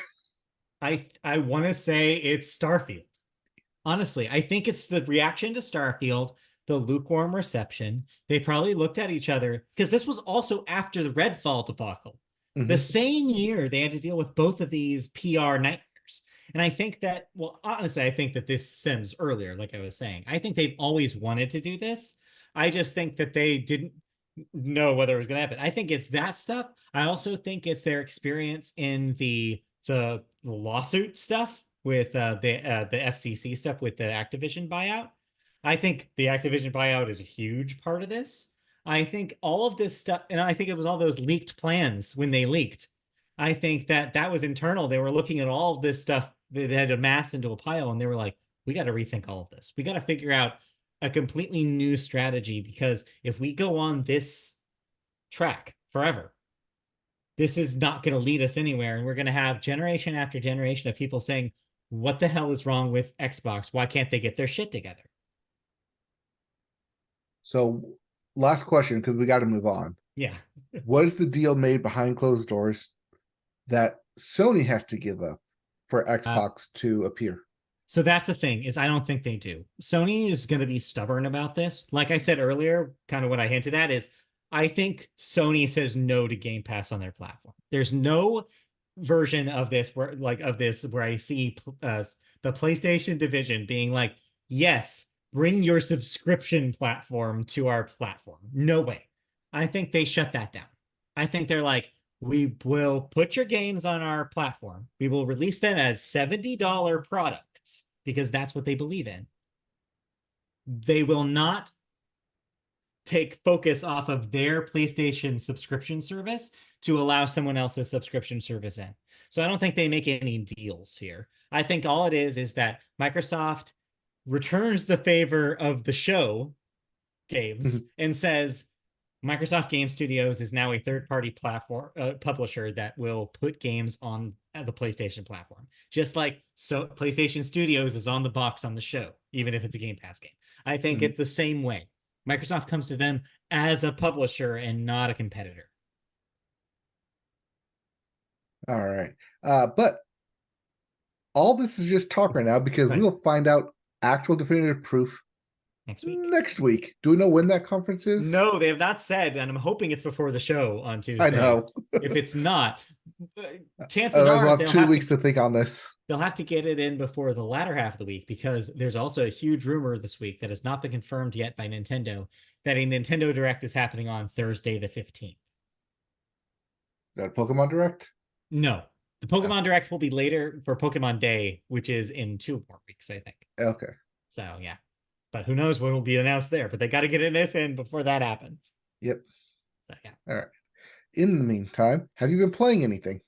I want to say it's Starfield. Honestly, I think it's the reaction to Starfield, the lukewarm reception. They probably looked at each other, because this was also after the Redfall debacle. Mm-hmm. The same year, they had to deal with both of these PR nightmares. And I think that, well, honestly, I think that this stems earlier, like I was saying. I think they've always wanted to do this. I just think that they didn't know whether it was going to happen. I think it's that stuff. I also think it's their experience in the lawsuit stuff with the FCC stuff with the Activision buyout. I think the Activision buyout is a huge part of this. I think all of this stuff, and I think it was all those leaked plans when they leaked. I think that was internal. They were looking at all of this stuff that had amassed into a pile, and they were like, we got to rethink all of this. We got to figure out a completely new strategy, because if we go on this track forever, this is not going to lead us anywhere. And we're going to have generation after generation of people saying, what the hell is wrong with Xbox? Why can't they get their shit together? So last question, because we got to move on. Yeah. What is the deal made behind closed doors that Sony has to give up for Xbox to appear? So that's the thing, is I don't think they do. Sony is going to be stubborn about this. Like I said earlier, kind of what I hinted at is, I think Sony says no to Game Pass on their platform. There's no version of this where I see the PlayStation division being like, yes, bring your subscription platform to our platform. No way. I think they shut that down. I think they're like, we will put your games on our platform. We will release them as $70 products, because that's what they believe in. They will not take focus off of their PlayStation subscription service to allow someone else's subscription service in. So I don't think they make any deals here. I think all it is that Microsoft returns the favor of the show games and says Microsoft Game Studios is now a third-party platform publisher that will put games on the PlayStation platform. Just like PlayStation Studios is on the box on the show, even if it's a Game Pass game. I think it's the same way. Microsoft comes to them as a publisher and not a competitor. All right. But all this is just talk right now because we'll find out actual definitive proof next week. Do we know when that conference is? No, they have not said, and I'm hoping it's before the show on Tuesday. I know. If it's not, chances are we'll have 2 weeks to think on this. They'll have to get it in before the latter half of the week, because there's also a huge rumor this week that has not been confirmed yet by Nintendo that a Nintendo Direct is happening on Thursday the 15th. Is that a Pokemon Direct? No. The Pokemon Direct will be later for Pokemon Day, which is in 2 more weeks, I think. Okay. So, yeah. But who knows when will be announced there. But they got to get this in before that happens. Yep. So, yeah. All right. In the meantime, have you been playing anything?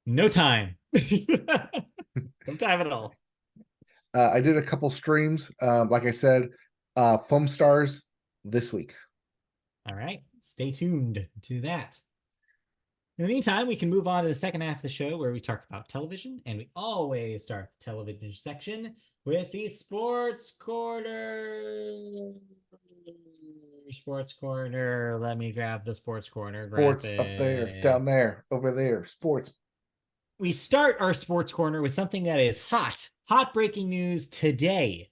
No time. No time at all. I did a couple streams. Like I said, Foam Stars this week. All right. Stay tuned to that. In the meantime, we can move on to the second half of the show where we talk about television, and we always start the television section with the Sports Corner. Sports Corner. Let me grab the Sports Corner. Sports up there, down there, over there. Sports. We start our Sports Corner with something that is hot breaking news today.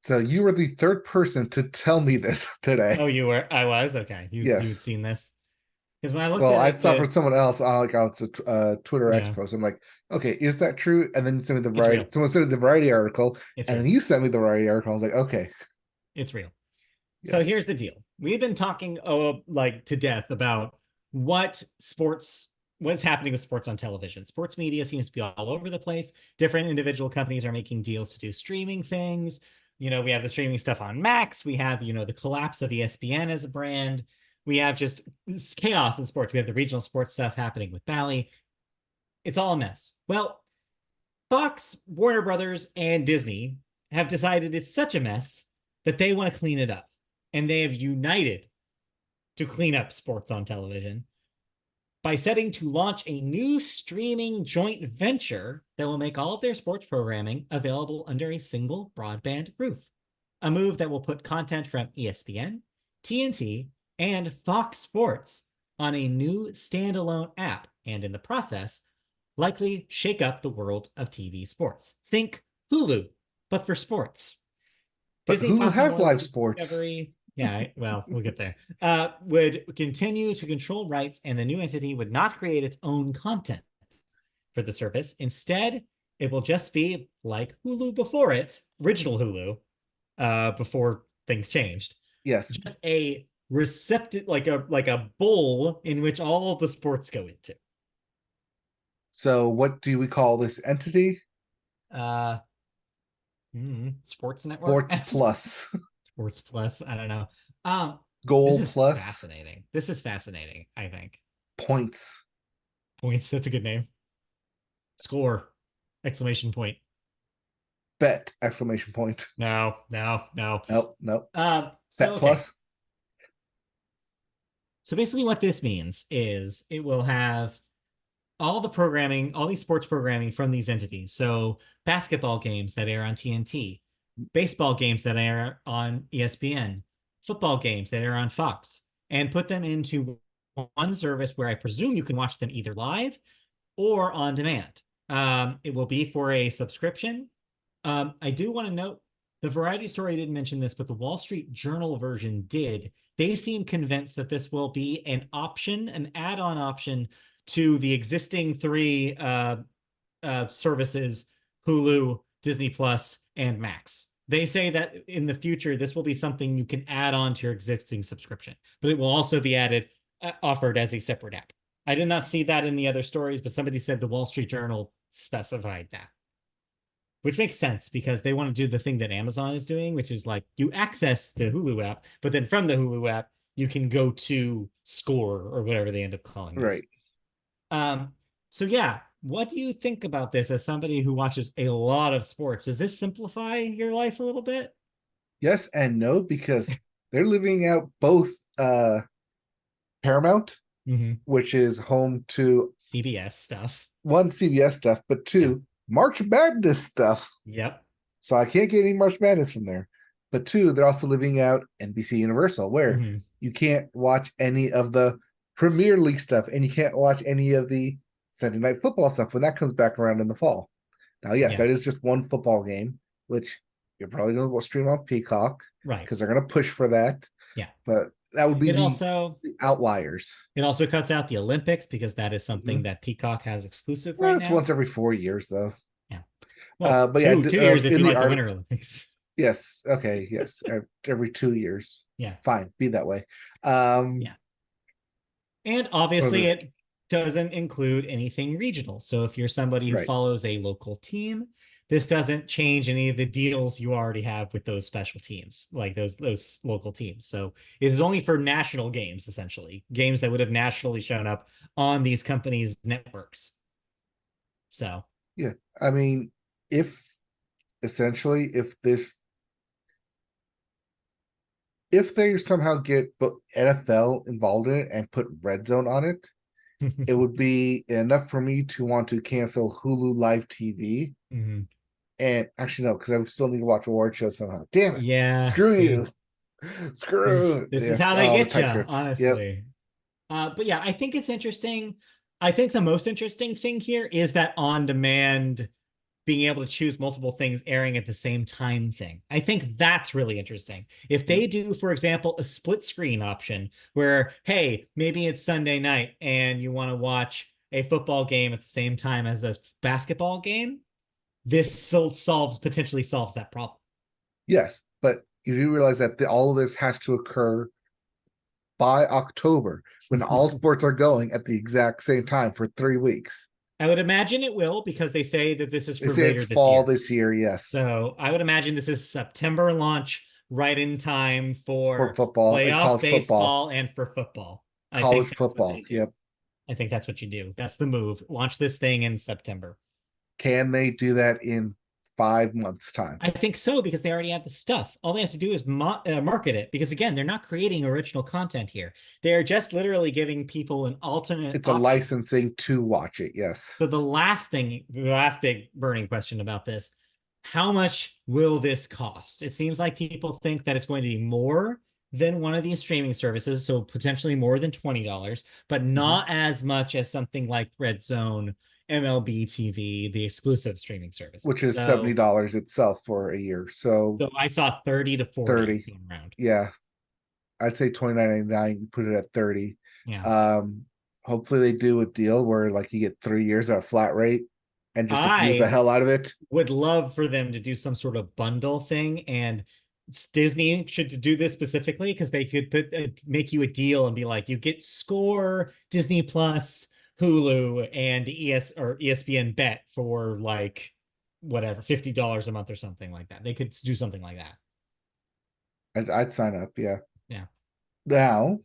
So you were the third person to tell me this today. Oh, you were? I was? Okay. Yes. You'd seen this. Because when I looked I saw from someone else on a Twitter X post. I'm like, okay, is that true? And then sent me the Variety. Someone sent me the Variety article, then you sent me the Variety article. I was like, okay, it's real. Yes. So here's the deal: we've been talking like to death about what's happening with sports on television. Sports media seems to be all over the place. Different individual companies are making deals to do streaming things. We have the streaming stuff on Max. We have the collapse of ESPN as a brand. We have just chaos in sports. We have the regional sports stuff happening with Bally. It's all a mess. Well, Fox, Warner Brothers, and Disney have decided it's such a mess that they want to clean it up. And they have united to clean up sports on television by setting to launch a new streaming joint venture that will make all of their sports programming available under a single broadband roof. A move that will put content from ESPN, TNT, and Fox Sports on a new standalone app, and in the process, likely shake up the world of TV sports. Think Hulu, but for sports. But Disney Hulu has live sports. Discovery, yeah, well, we'll get there. Would continue to control rights, and the new entity would not create its own content for the service. Instead, it will just be like Hulu before it, original Hulu, before things changed. Yes. Just a receptive, like a bowl in which all the sports go into. So what do we call this entity? Sports Network. Sports Plus. Sports Plus. I don't know. Goal this Plus. Fascinating. This is fascinating, I think. Points. That's a good name. Score! Exclamation point. Bet! Exclamation point. No. Nope. Bet Plus. So basically what this means is it will have all the programming, all these sports programming from these entities. So basketball games that air on TNT, baseball games that air on ESPN, football games that air on Fox, and put them into one service where I presume you can watch them either live or on demand. It will be for a subscription. I do want to note, the Variety story didn't mention this, but the Wall Street Journal version did. They seem convinced that this will be an option, an add-on option to the existing 3 services, Hulu, Disney Plus, and Max. They say that in the future, this will be something you can add on to your existing subscription, but it will also be offered as a separate app. I did not see that in the other stories, but somebody said the Wall Street Journal specified that. Which makes sense because they want to do the thing that Amazon is doing, which is like you access the Hulu app, but then from the Hulu app, you can go to Score or whatever they end up calling it. Right. So yeah, What do you think about this as somebody who watches a lot of sports? Does this simplify your life a little bit? Yes and no, because they're living out both Paramount, which is home to CBS stuff. one, CBS stuff, but Yeah. two, March Madness stuff. Yep. So I can't get any March Madness from there. But two, they're also living out NBC Universal, where you can't watch any of the Premier League stuff, and you can't watch any of the Sunday Night Football stuff when that comes back around in the fall. Now, yes, Yeah. that is just one football game, which you're probably going to stream on Peacock, Right. because they're going to push for that. Yeah. But that would be the outliers. It also cuts out the Olympics, because that is something that Peacock has exclusive right It's now. once every 4 years, though. Yeah. Well, but two years if you like the Winter Olympics. Yes. Okay. Yes. Every 2 years. Yeah. Fine. Be that way. Yeah. And obviously, it doesn't include anything regional. So if you're somebody who follows a local team, this doesn't change any of the deals you already have with those special teams, like those local teams. So it is only for national games, essentially, games that would have nationally shown up on these companies' networks. So yeah, I mean, if they somehow get NFL involved in it and put Red Zone on it, it would be enough for me to want to cancel Hulu Live TV. And actually, no, because I still need to watch award shows somehow. Damn it! Yeah, screw you. Screw. This is how they get you, honestly. Yep. But yeah, I think it's interesting. I think the most interesting thing here is that on-demand, being able to choose multiple things airing at the same time thing. I think that's really interesting. If they do, for example, a split screen option where, hey, maybe it's Sunday night and you want to watch a football game at the same time as a basketball game, this potentially solves that problem. Yes, but you do realize that all of this has to occur by October, when all sports are going at the exact same time for 3 weeks. I would imagine it will, because they say that this is for later this fall this year. Yes. So I would imagine this is September launch, right in time for football, playoff baseball, and for football. College football. Yep. I think that's what you do. That's the move. Launch this thing in September. Can they do that in 5 months' time? I think so, because they already have the stuff. All they have to do is market it, because again, they're not creating original content here. They're just literally giving people an alternate. It's option. A licensing to watch it. Yes. So the last big burning question about this: how much will this cost? It seems like people think that it's going to be more than one of these streaming services, so potentially more than $20, but not as much as something like Red Zone, MLB TV, the exclusive streaming service, which is $70 itself for a year. So I saw 30 to 40 around. Yeah, I'd say $29.99. Put it at 30. Yeah. Hopefully they do a deal where like you get 3 years at a flat rate and just abuse the hell out of it. Would love for them to do some sort of bundle thing, and Disney should do this specifically, because they could make you a deal and be like, you get Score, Disney Plus, Hulu, and ESPN Bet for like whatever, $50 a month or something like that. They could do something like that. I'd sign up. Yeah. Now,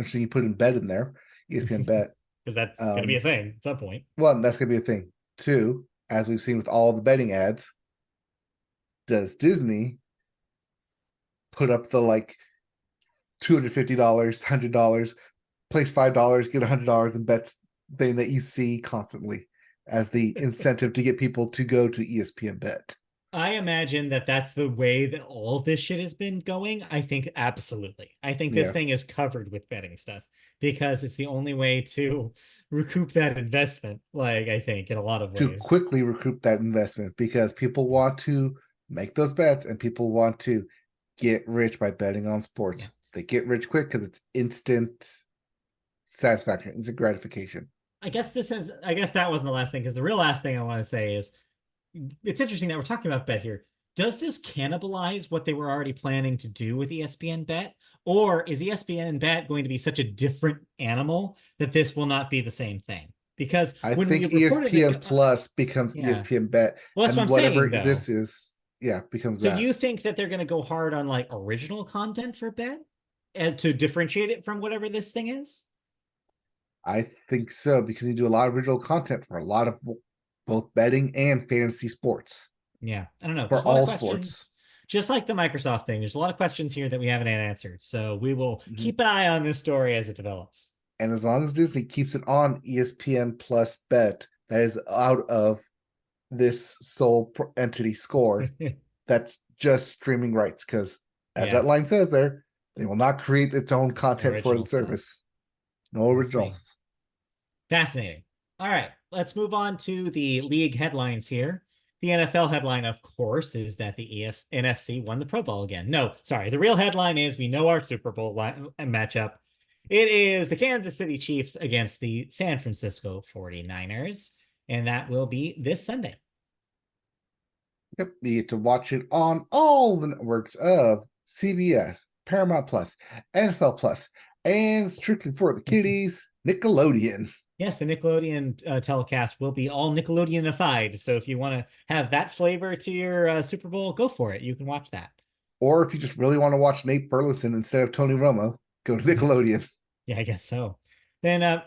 so you put in Bet in there, ESPN Bet, because that's going to be a thing at some point. Well, that's going to be a thing. Two, as we've seen with all the betting ads, does Disney put up the like $250, $100, place $5, get $100 in bets thing that you see constantly as the incentive to get people to go to ESPN Bet? I imagine that that's the way that all this shit has been going. I think absolutely. I think this thing is covered with betting stuff, because it's the only way to recoup that investment. Like, I think in a lot of ways, to quickly recoup that investment, because people want to make those bets and people want to get rich by betting on sports. Yeah. They get rich quick because it's instant satisfaction, instant gratification. I guess that wasn't the last thing, because the real last thing I want to say is, it's interesting that we're talking about Bet here. Does this cannibalize what they were already planning to do with ESPN Bet? Or is ESPN Bet going to be such a different animal that this will not be the same thing? Because I think ESPN Plus becomes ESPN Bet. Well, that's what I'm saying, though. This is, becomes so that. So you think that they're going to go hard on like original content for Bet to differentiate it from whatever this thing is? I think so, because you do a lot of original content for a lot of both betting and fantasy sports. Yeah, I don't know. For There's a lot of all questions, sports. just like the Microsoft thing. There's a lot of questions here that we haven't answered. So we will Mm-hmm. keep an eye on this story as it develops. And as long as Disney keeps it on ESPN Plus Bet, that is out of this sole entity score, that's just streaming rights. Because as Yeah, that line says there, they will not create its own content for the original stuff. service. No We'll see. originals. Fascinating. All right, let's move on to the league headlines here. The NFL headline, of course, is that the NFC won the Pro Bowl again. No, sorry. The real headline is we know our Super Bowl matchup. It is the Kansas City Chiefs against the San Francisco 49ers, and that will be this Sunday. Yep, you get to watch it on all the networks of CBS, Paramount Plus, NFL Plus, and strictly for the kiddies, Nickelodeon. Yes, the Nickelodeon telecast will be all Nickelodeonified. So if you want to have that flavor to your Super Bowl, go for it. You can watch that. Or if you just really want to watch Nate Burleson instead of Tony Romo, go to Nickelodeon. Yeah, I guess so. Then,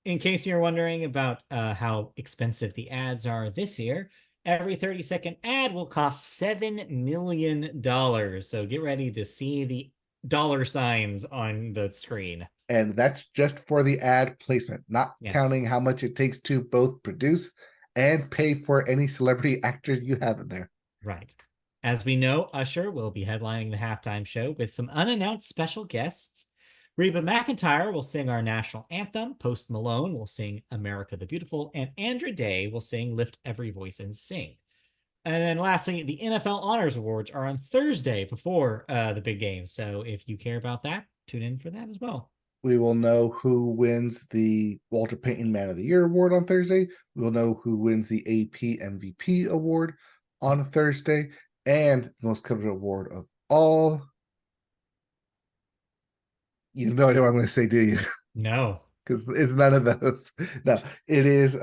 in case you're wondering about how expensive the ads are this year, every 30-second ad will cost $7 million. So get ready to see the dollar signs on the screen. And that's just for the ad placement, not counting how much it takes to both produce and pay for any celebrity actors you have in there. Right. As we know, Usher will be headlining the halftime show with some unannounced special guests. Reba McEntire will sing our national anthem. Post Malone will sing America the Beautiful. And Andra Day will sing Lift Every Voice and Sing. And then lastly, the NFL Honors Awards are on Thursday before the big game. So if you care about that, tune in for that as well. We will know who wins the Walter Payton Man of the Year award on Thursday. We will know who wins the AP MVP award on Thursday. And the most coveted award of all. You have no idea what I'm going to say, do you? No. Because it's none of those. No, it is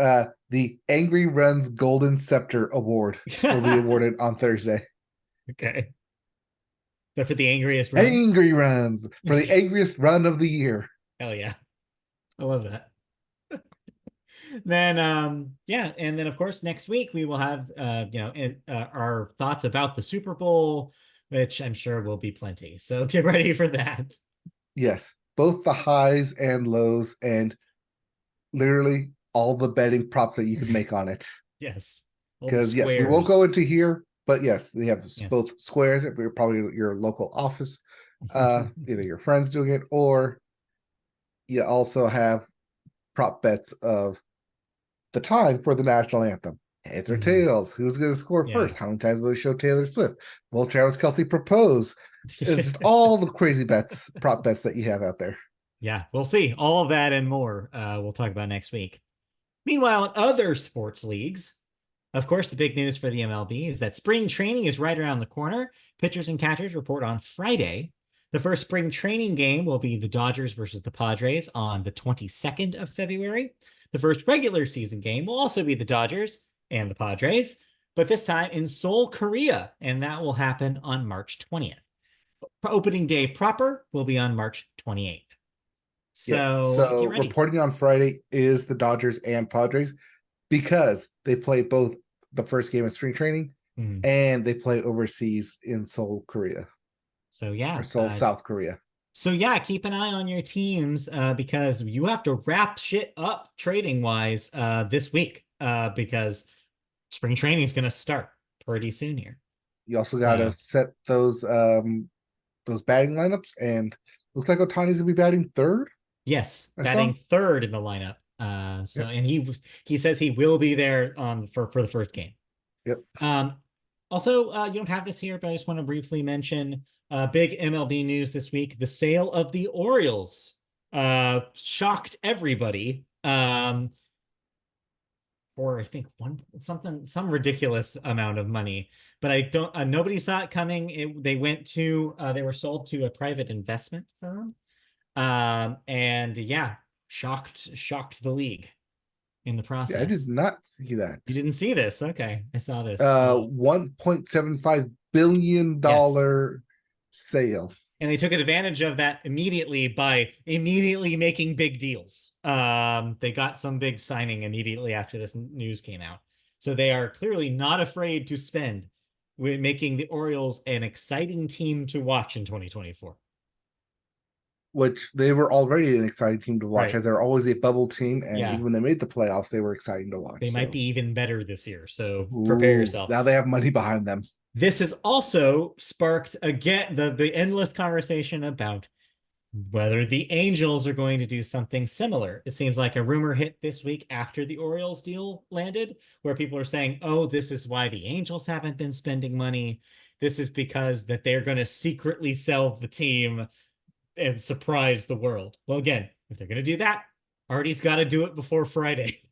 the Angry Runs Golden Scepter Award will be awarded on Thursday. Okay. Is that for the angriest run? Angry Runs for the angriest run of the year. Hell yeah. I love that. Then yeah, and then of course next week we will have our thoughts about the Super Bowl, which I'm sure will be plenty. So get ready for that. Yes, both the highs and lows and literally all the betting props that you can make on it. Yes. Because yes, we won't go into here, but yes, they have both squares. Probably your local office, either your friends doing it, or you also have prop bets of the time for the national anthem. Heads or tails? Who's going to score first? How many times will we show Taylor Swift? Will Travis Kelce propose? It's just all the crazy bets, prop bets that you have out there. Yeah, we'll see. All of that and more we'll talk about next week. Meanwhile, in other sports leagues, of course, the big news for the MLB is that spring training is right around the corner. Pitchers and catchers report on Friday. The first spring training game will be the Dodgers versus the Padres on the 22nd of February. The first regular season game will also be the Dodgers and the Padres, but this time in Seoul, Korea, and that will happen on March 20th. Opening day proper will be on March 28th. So reporting on Friday is the Dodgers and Padres because they play both the first game of spring training and they play overseas in Seoul, Korea. So yeah, or Seoul, South Korea. So yeah, keep an eye on your teams because you have to wrap shit up trading wise this week because spring training is going to start pretty soon here. You also got to set those batting lineups, and looks like Ohtani's gonna be batting third. Yes, batting third in the lineup. And he says he will be there for the first game. Yep. Also, you don't have this here, but I just want to briefly mention big MLB news this week. The sale of the Orioles shocked everybody for I think some ridiculous amount of money, but I don't nobody saw it coming. They were sold to a private investment firm. And yeah, shocked the league in the process. Yeah, I did not see that. You didn't see this? Okay, I saw this. $1.75 billion sale. And they took advantage of that immediately by immediately making big deals. They got some big signing immediately after this news came out. So they are clearly not afraid to spend with making the Orioles an exciting team to watch in 2024. Which they were already an exciting team to watch, Right. as they're always a bubble team, and Yeah. even when they made the playoffs, they were exciting to watch. They might So, be even better this year. So prepare ooh, yourself. now they have money behind them. This has also sparked again the endless conversation about whether the Angels are going to do something similar. It seems like a rumor hit this week after the Orioles deal landed, where people are saying, oh, this is why the Angels haven't been spending money. This is because that they're going to secretly sell the team and surprise the world. Well, again, if they're going to do that, Artie's got to do it before Friday.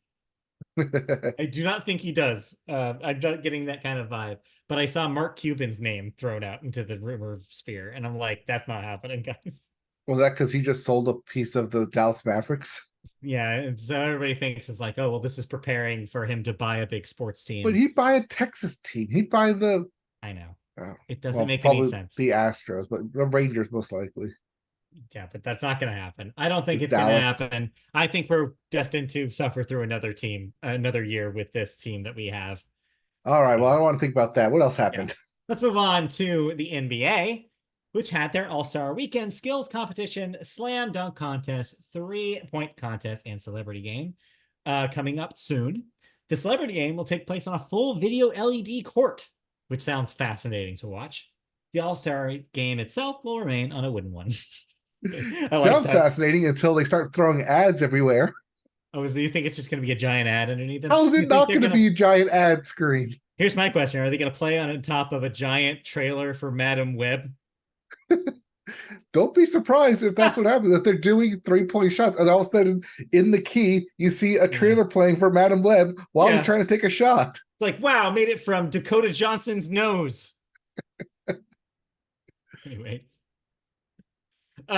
I do not think he does. I'm not getting that kind of vibe. But I saw Mark Cuban's name thrown out into the rumor sphere, and I'm like, that's not happening, guys. Was that because he just sold a piece of the Dallas Mavericks? Yeah, and so everybody thinks it's like, oh, well, this is preparing for him to buy a big sports But team. he'd buy a Texas team. He'd buy the I know. uh, It doesn't well, make any probably sense. the Astros, but the Rangers most likely. Yeah, but that's not going to happen. I don't think Is it's going to Dallas. happen. I think we're destined to suffer through another team, another year with this team that we have. All right. Well, I So, don't want to think about that. What else yeah. happened? Let's move on to the NBA, which had their All-Star Weekend skills competition, slam dunk contest, 3-point contest, and celebrity game coming up soon. The celebrity game will take place on a full video LED court, which sounds fascinating to watch. The All-Star game itself will remain on a wooden one. I like Sounds that. fascinating until they start throwing ads everywhere. Oh, do you think it's just going to be a giant ad underneath them? How is You it think not they're going to going to? be a giant ad screen? Here's my question: are they going to play on top of a giant trailer for Madam Web? Don't be surprised if that's what happens. If they're doing 3-point shots, and all of a sudden in the key, you see a Yeah, trailer playing for Madam Web while he's yeah. trying to take a shot. Like, wow, made it from Dakota Johnson's nose. Anyways, so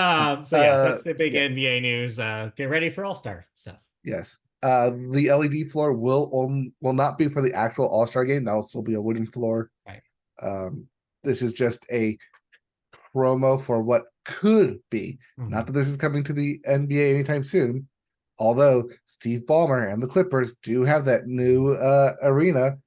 yeah, that's the big Yeah, NBA news. Get ready for All Star stuff. yes. The LED floor will not be for the actual All Star game. That will still be a wooden floor. Right. Um, this is just a promo for what could be. Not that this is coming to the NBA anytime soon. Although Steve Ballmer and the Clippers do have that new arena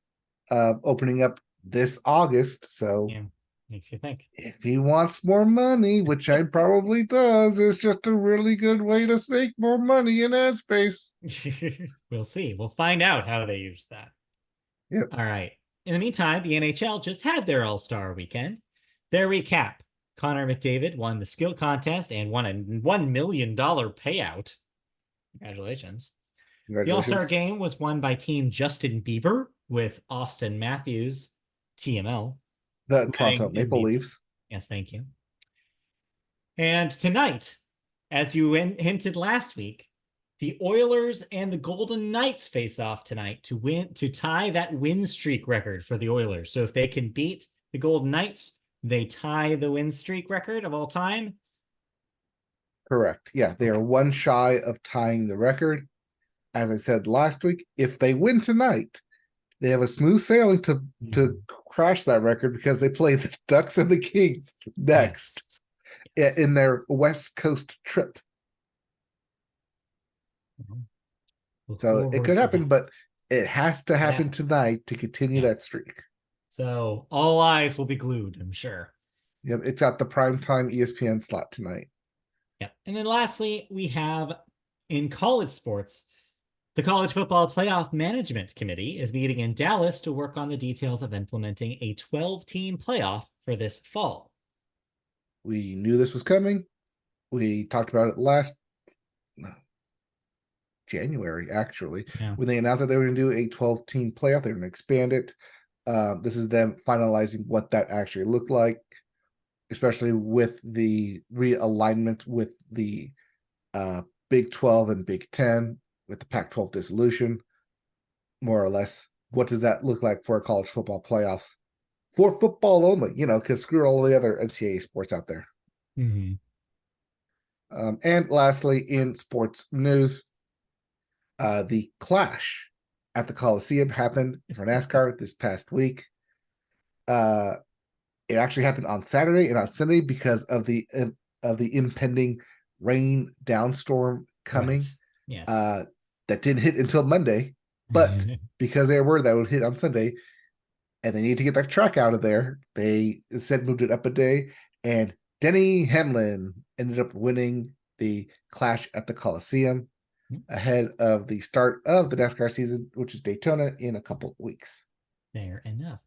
opening up this August. So Yeah, makes you think. if he wants more money, which I probably does, it's just a really good way to make more money in airspace. We'll see. We'll find out how they use that. Yep. All right. In the meantime, the NHL just had their All Star weekend. Their recap: Connor McDavid won the skill contest and won a $1 million payout. Congratulations. The All Star Congratulations. game was won by Team Justin Bieber with Austin Matthews, TML, The Toronto winning Maple Leafs. Yes, thank you. And tonight, as you hinted last week, the Oilers and the Golden Knights face off tonight to tie that win streak record for the Oilers. So if they can beat the Golden Knights, they tie the win streak record of all time. Correct. Yeah, they are one shy of tying the record. As I said last week, if they win tonight, they have a smooth sailing to crash that record because they play the Ducks and the Kings next in their West Coast trip. So it could happen, but it has to happen tonight to continue that streak. So all eyes will be glued, I'm sure. Yep, it's at the primetime ESPN slot tonight. Yep. And then lastly, we have in college sports, the College Football Playoff Management Committee is meeting in Dallas to work on the details of implementing a 12-team playoff for this fall. We knew this was coming. We talked about it last January, actually, when they announced that they were going to do a 12-team playoff. They were going to expand it. This is them finalizing what that actually looked like, especially with the realignment with the Big 12 and Big 10, with the Pac-12 dissolution, more or less. What does that look like for a college football playoff? For football only, because screw all the other NCAA sports out there. Mm-hmm. And lastly, in sports news, the clash at the Coliseum happened for NASCAR this past week. It actually happened on Saturday and on Sunday because of the impending rain downstorm Right. coming. Yes. Uh, that didn't hit until Monday, but because they were that would hit on Sunday, and they need to get that track out of there, they instead moved it up a day. And Denny Hamlin ended up winning the Clash at the Coliseum ahead of the start of the NASCAR season, which is Daytona in a couple of weeks. Fair enough.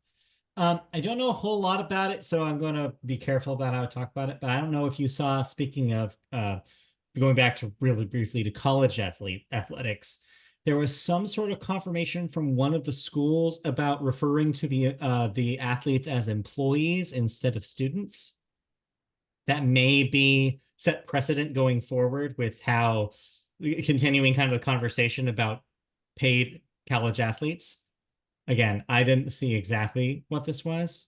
I don't know a whole lot about it, so I'm going to be careful about how I talk about it. But I don't know if you saw, speaking of going back to really briefly to college athletics, there was some sort of confirmation from one of the schools about referring to the athletes as employees instead of students. That may be set precedent going forward with how continuing kind of the conversation about paid college athletes. Again, I didn't see exactly what this was,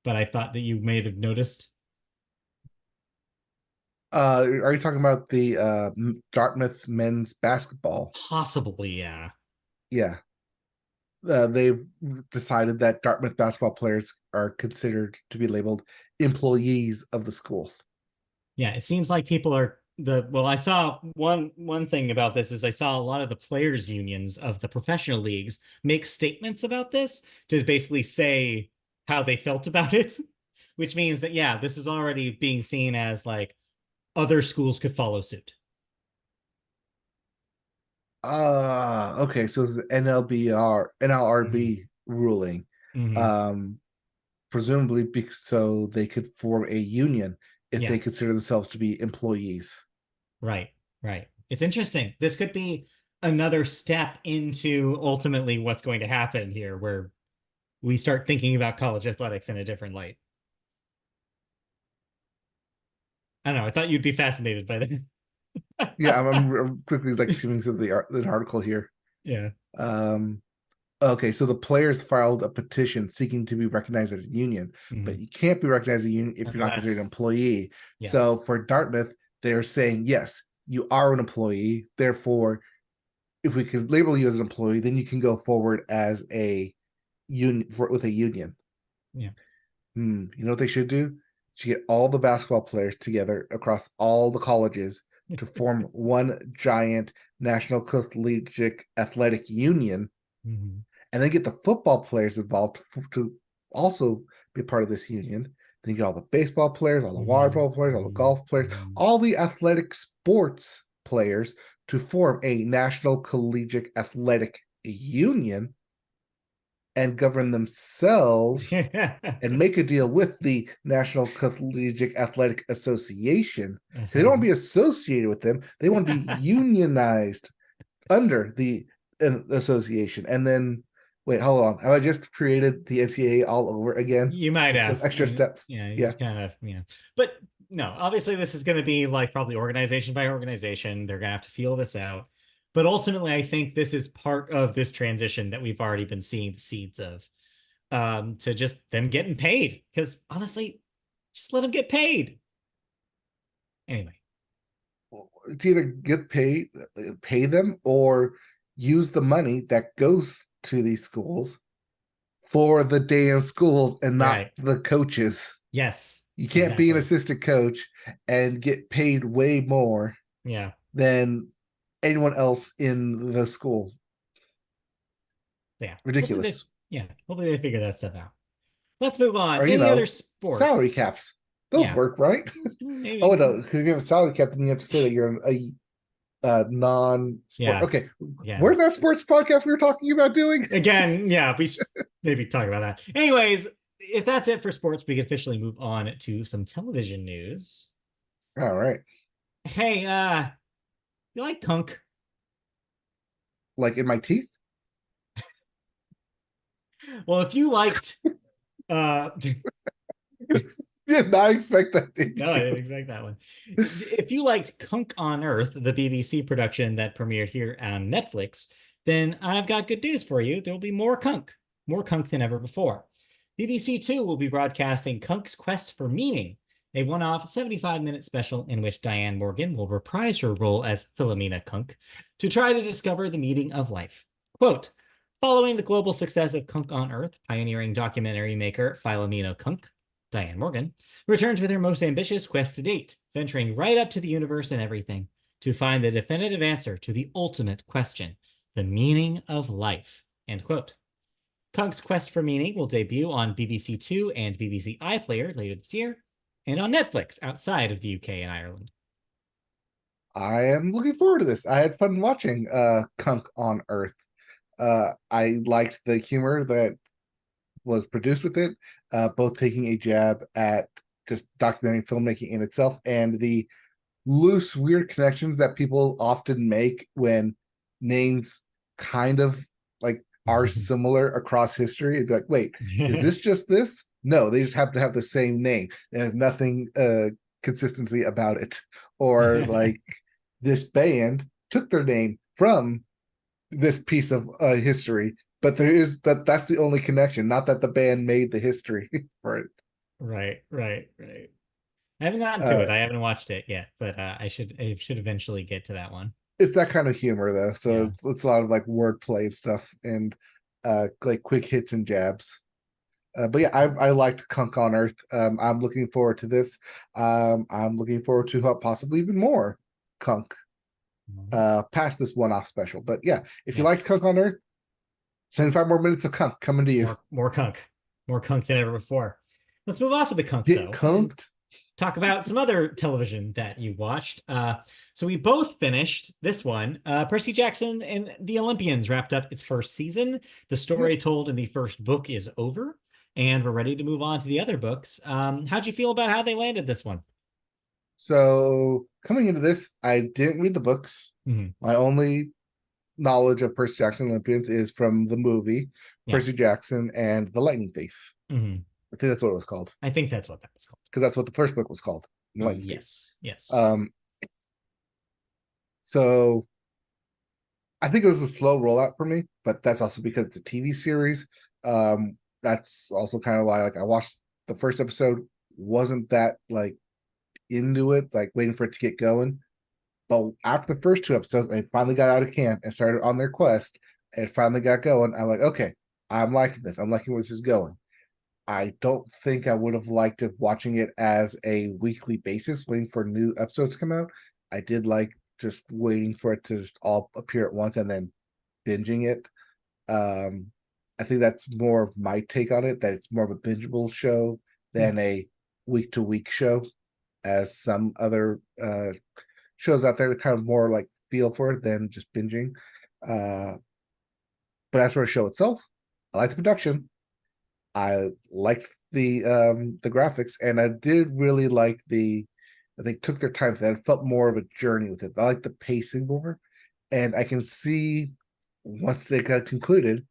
but I thought that you may have noticed. Are you talking about the Dartmouth men's basketball? Possibly, yeah. Yeah, they've decided that Dartmouth basketball players are considered to be labeled employees of the school. Yeah, it seems like people are well, I saw one thing about this is I saw a lot of the players unions of the professional leagues make statements about this to basically say how they felt about it, which means that yeah, this is already being seen as like other schools could follow suit. Okay, so it's Mhm. NLRB ruling. Mhm. Um, presumably so they could form a union if Yeah, they consider themselves to be employees. right, right. It's interesting. This could be another step into ultimately what's going to happen here, where we start thinking about college athletics in a different light. I don't know. I thought you'd be fascinated by Yeah, that. I'm quickly like skimming through the article here. Yeah. Um, okay, so the players filed a petition seeking to be recognized as a union, Mhm. but you can't be recognized as a union if you're not considered an Unless, employee. So yes. for Dartmouth, they're saying yes, you are an employee. Therefore, if we could label you as an employee, then you can go forward as a union with a union. Yeah. You know what they should do? Should get all the basketball players together across all the colleges to form one giant national collegiate athletic union, Mhm. and then get the football players involved to also be part of this union. Then you get all the baseball players, all the water Mhm. polo players, all the Mhm. golf players, Mhm. all the athletic sports players to form a national collegiate athletic union and govern themselves and make a deal with the National Collegiate Athletic Association. They don't want to be associated with them. They want to be unionized under the association. And then, wait, hold on. Have I just created the NCAA all over again You might with have. extra steps? Yeah, you Yeah. just kind of, yeah. But no, obviously this is going to be like probably organization by organization. They're going to have to feel this out. But ultimately, I think this is part of this transition that we've already been seeing the seeds of, to just them getting paid. Because honestly, just let them get paid. Anyway, It's either get paid, pay them, or use the money that goes to these schools for the damn schools and not right. the coaches. Yes, You can't be an exactly. assistant coach and get paid way more Yeah. than anyone else in the school. Yeah. Ridiculous. Hopefully they figure that stuff out. Let's move on. Or, Any other salary sports? caps. Those Yeah. work, right? Oh, Maybe. no, because if you have a salary cap, then you have to say that you're a non-sport. Yeah. Okay, Yeah. where's that sports podcast we were talking about doing? Again, yeah, we should maybe talk about that. Anyways, if that's it for sports, we can officially move on to some television news. All right. Hey, you like Kunk? Like in my teeth? Well, if you liked Did not expect that, did no, I you? didn't expect that one. If you liked Kunk on Earth, the BBC production that premiered here on Netflix, then I've got good news for you. There will be more Kunk than ever before. BBC Two will be broadcasting Kunk's Quest for Meaning, a one-off 75-minute special in which Diane Morgan will reprise her role as Philomena Cunk to try to discover the meaning of life. Quote, following the global success of Kunk on Earth, pioneering documentary maker Philomena Cunk Diane Morgan, returns with her most ambitious quest to date, venturing right up to the universe and everything to find the definitive answer to the ultimate question, the meaning of life. End quote. Cunk's quest for meaning will debut on BBC Two and BBC iPlayer later this year, and on Netflix outside of the UK and Ireland. I am looking forward to this. I had fun watching Cunk on Earth. I liked the humor that was produced with it, both taking a jab at just documenting filmmaking in itself and the loose, weird connections that people often make when names kind of like are similar across history. It'd be like, wait, is this just this? No, they just happen to have the same name. There's nothing consistency about it. Or like this band took their name from this piece of history, but that's the only connection, not that the band made the history for it. Right. I haven't gotten to it. I haven't watched it yet, but I should eventually get to that one. It's that kind of humor though, so Yeah. it's a lot of like wordplay and stuff, and like quick hits and jabs. But yeah, I liked Cunk on Earth. I'm looking forward to this. I'm looking forward to possibly even more Cunk past this one-off special. But yeah, if you liked Cunk on Earth, 75 more minutes of Cunk coming to you. More Cunk. More Cunk than ever before. Let's move off of the Cunk, Get though. Cunked. Talk about some other television that you watched. So we both finished this one. Percy Jackson and the Olympians wrapped up its first season. The story told in the first book is over, and we're ready to move on to the other books. How'd you feel about how they landed this one? So coming into this, I didn't read the books. My only knowledge of Percy Jackson Olympians is from the movie Percy Jackson and the Lightning Thief. I think that's what it was called. I think that's what that was called. Because that's what the first book was called. Lightning Thief. Yes. So I think it was a slow rollout for me, but that's also because it's a TV series. That's also kind of why like I watched the first episode, wasn't that like into it, like waiting for it to get going. But after the first two episodes, they finally got out of camp and started on their quest and finally got going. I'm like, okay, I'm liking this. I'm liking where this is going. I don't think I would have liked it watching it as a weekly basis, waiting for new episodes to come out. I did like just waiting for it to just all appear at once and then binging it. I think that's more of my take on it, that it's more of a bingeable show than a week-to-week show, as some other shows out there that kind of more like feel for it than just binging. But as for the show itself, I like the production. I liked the graphics, and I did really like they took their time. That it felt more of a journey with it. I like the pacing more, and I can see once they got concluded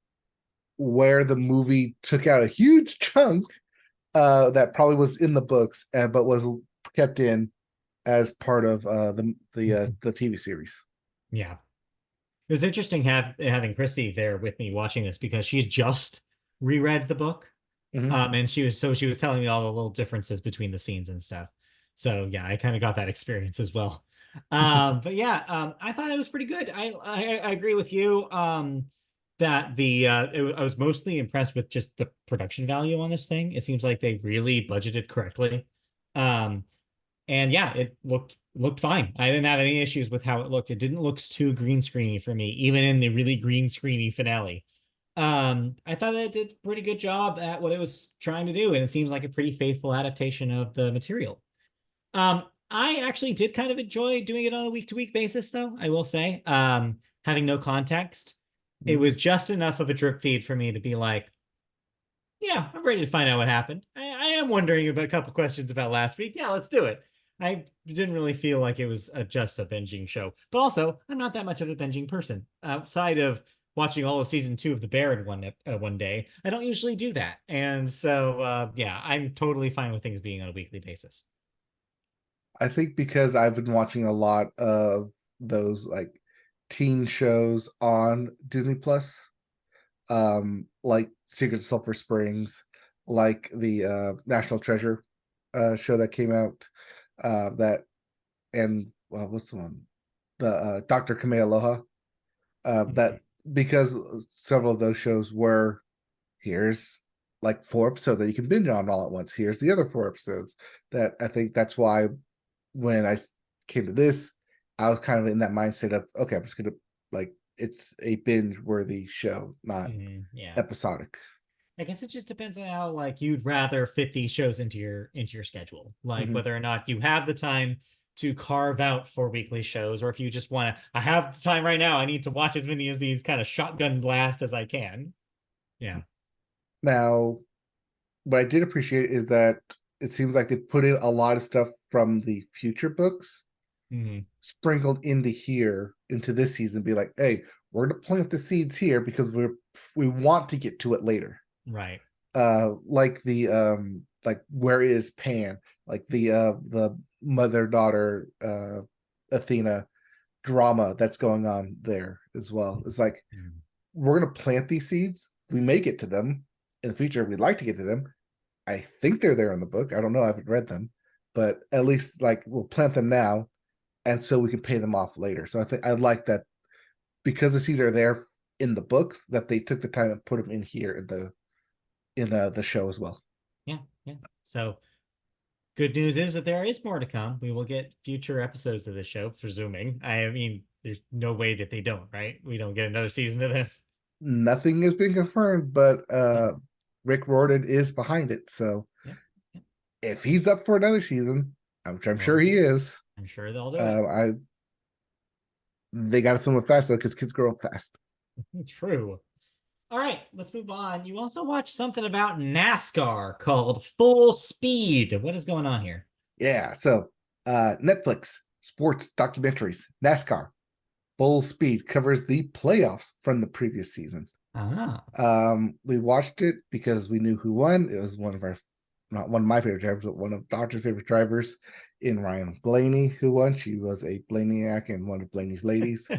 where the movie took out a huge chunk that probably was in the books, but was kept in as part of the TV series. Yeah, it was interesting having Christy there with me watching this because she had just reread the book. And she was telling me all the little differences between the scenes and stuff. So yeah, I kind of got that experience as well. But yeah, I thought it was pretty good. I agree with you that I was mostly impressed with just the production value on this thing. It seems like they really budgeted correctly. And yeah, it looked fine. I didn't have any issues with how it looked. It didn't look too green screeny for me, even in the really green screeny finale. I thought that it did a pretty good job at what it was trying to do, and it seems like a pretty faithful adaptation of the material. I actually did kind of enjoy doing it on a week-to-week basis, though, I will say. Having no context, it was just enough of a drip feed for me to be like, yeah, I'm ready to find out what happened. I am wondering about a couple questions about last week. Yeah, let's do it. I didn't really feel like it was just a binging show, but also I'm not that much of a binging person. Outside of watching all of season 2 of The Bear in one day, I don't usually do that, and so yeah, I'm totally fine with things being on a weekly basis. I think because I've been watching a lot of those like teen shows on Disney Plus, like Secret of Sulphur Springs, like the National Treasure show that came out, that and well, what's the one? The Dr. Kamealoha. That because several of those shows were here's like 4 episodes that you can binge on all at once. Here's the other 4 episodes. That I think that's why when I came to this, I was kind of in that mindset of, okay, I'm just gonna, like, it's a binge worthy show, not Yeah. episodic. I guess it just depends on how like you'd rather fit these shows into your schedule. Like whether or not you have the time to carve out for weekly shows, or if you just want to, I have the time right now, I need to watch as many of these kind of shotgun blast as I can. Yeah. Now, what I did appreciate is that it seems like they put in a lot of stuff from the future books sprinkled into here, into this season, be like, hey, we're gonna plant the seeds here because we want to get to it later. Right. Like like where is Pan? Like the mother-daughter Athena drama that's going on there as well. It's like we're gonna plant these seeds. We may get to them in the future. We'd like to get to them. I think they're there in the book. I don't know. I haven't read them, but at least like we'll plant them now, and so we can pay them off later. So I think I like that because the seeds are there in the books that they took the time and put them in here in the show as well. Yeah. So good news is that there is more to come. We will get future episodes of the show, presuming. I mean, there's no way that they don't, right? We don't get another season of this. Nothing has been confirmed, but Rick Riordan is behind it. So if he's up for another season, which I'm sure he is, I'm sure they'll do it. They got to film it fast though, because kids grow up fast. True. All right, let's move on. You also watched something about NASCAR called Full Speed. What is going on here? Yeah, so Netflix sports documentaries, NASCAR Full Speed covers the playoffs from the previous season. We watched it because we knew who won. It was not one of my favorite drivers, but one of Doctor's favorite drivers in Ryan Blaney who won. She was a Blaneyac and one of Blaney's ladies.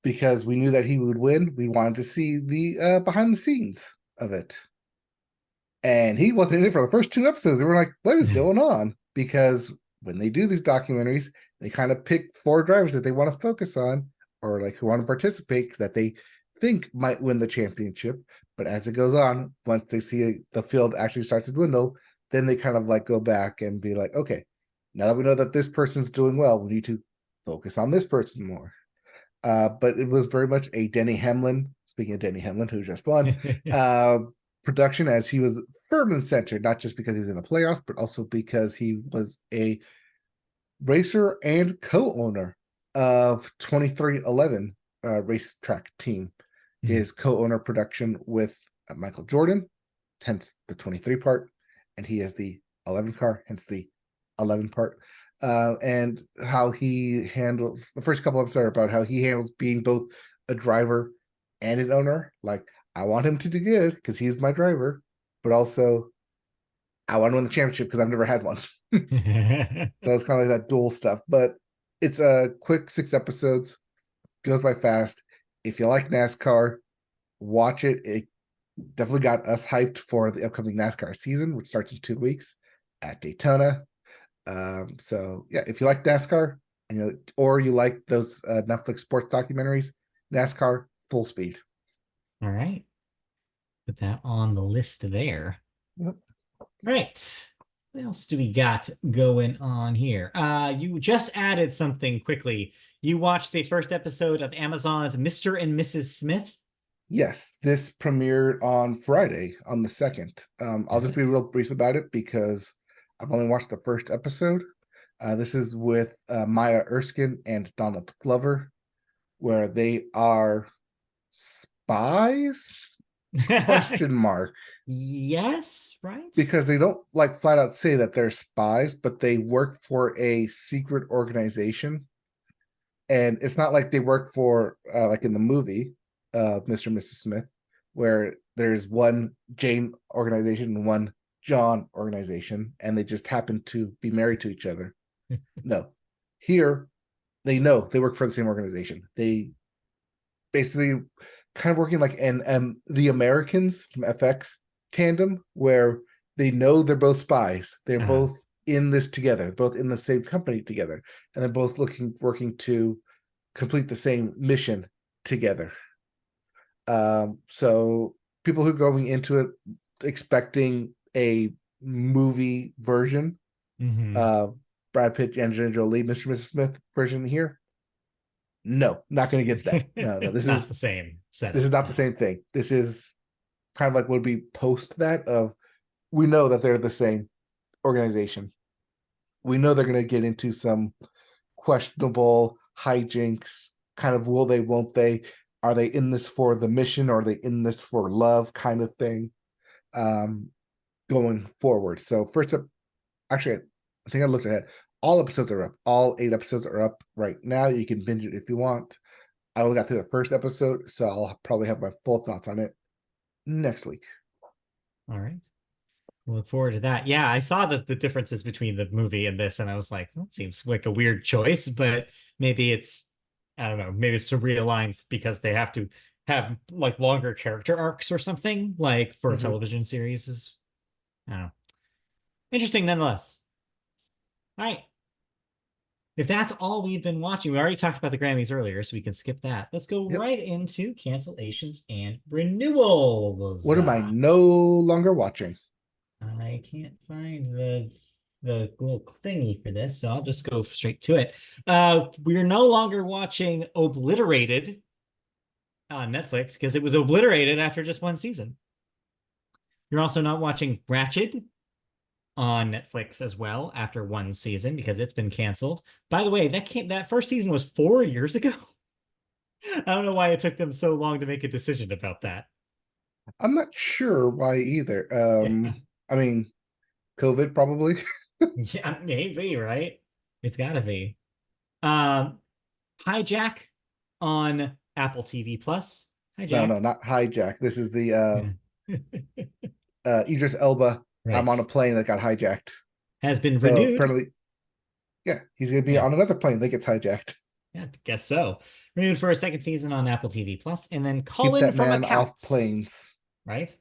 Because we knew that he would win, we wanted to see the behind the scenes of it. And he wasn't in it for the first 2 episodes. We were like, what is going on? Because when they do these documentaries, they kind of pick 4 drivers that they want to focus on, or like who want to participate that they think might win the championship. But as it goes on, once they see the field actually starts to dwindle, then they kind of like go back and be like, okay, now that we know that this person's doing well, we need to focus on this person more. But it was very much a Denny Hamlin, speaking of Denny Hamlin, who just won, production, as he was firm and centered, not just because he was in the playoffs, but also because he was a racer and co-owner of 2311 racetrack team. His co-owner production with Michael Jordan, hence the 23 part, and he has the 11 car, hence the 11 part. And how he handles the first couple episodes are about how he handles being both a driver and an owner. Like, I want him to do good because he's my driver, but also I want to win the championship because I've never had one. So it's kind of like that dual stuff. But it's a quick 6 episodes, goes by fast. If you like NASCAR, watch it. It definitely got us hyped for the upcoming NASCAR season, which starts in 2 weeks at Daytona. So yeah, if you like NASCAR and or you like those Netflix sports documentaries, NASCAR Full Speed. All right, put that on the list there. Yep. Right, what else do we got going on here? You just added something quickly. You watched the first episode of Amazon's Mr. and Mrs. Smith. Yes, this premiered on Friday on the 2nd. I'll just be real brief about it because I've only watched the first episode. This is with Maya Erskine and Donald Glover, where they are spies? Question mark. Yes, right? Because they don't like flat out say that they're spies, but they work for a secret organization. And it's not like they work for, like in the movie, Mr. and Mrs. Smith, where there's one Jane organization and one John organization, and they just happen to be married to each other. No. Here, they know they work for the same organization. They basically kind of working like the Americans from FX tandem, where they know they're both spies. They're both in this together, both in the same company together, and they're both working to complete the same mission together. So people who are going into it expecting a movie version, Brad Pitt, Angelina Jolie, Mr. and Mrs. Smith version here. No, not going to get that. No, this not is the same setup. this is not the same thing. This is kind of like would be post that of we know that they're the same organization. We know they're going to get into some questionable hijinks. Kind of will they, won't they? Are they in this for the mission? Or are they in this for love? Kind of thing. Going forward. So first up, actually, I think I looked ahead. All episodes are up. All 8 episodes are up right now. You can binge it if you want. I only got through the first episode, so I'll probably have my full thoughts on it next week. All right. We'll look forward to that. Yeah, I saw the differences between the movie and this, and I was like, that seems like a weird choice, but maybe it's, I don't know, maybe it's to realign because they have to have like longer character arcs or something, like for a television series is, I don't know. Interesting nonetheless. All right. If that's all we've been watching, we already talked about the Grammys earlier, so we can skip that. Let's go right into cancellations and renewals. What am I no longer watching? I can't find the little thingy for this, so I'll just go straight to it. We're no longer watching Obliterated on Netflix because it was obliterated after just 1 season. You're also not watching Ratched on Netflix as well after 1 season because it's been canceled. By the way, that first season was 4 years ago. I don't know why it took them so long to make a decision about that. I'm not sure why either. I mean, COVID probably. Yeah, maybe, right? It's gotta be. Hijack on Apple TV Plus. Hijack. No, not Hijack. This is the Idris Elba. Right. I'm on a plane that got hijacked. Has been renewed. Apparently, yeah, he's gonna be on another plane that gets hijacked. Yeah, I guess so. Renewed for a 2nd season on Apple TV Plus, and then Keep Colin that from man Accounts. off planes. Right.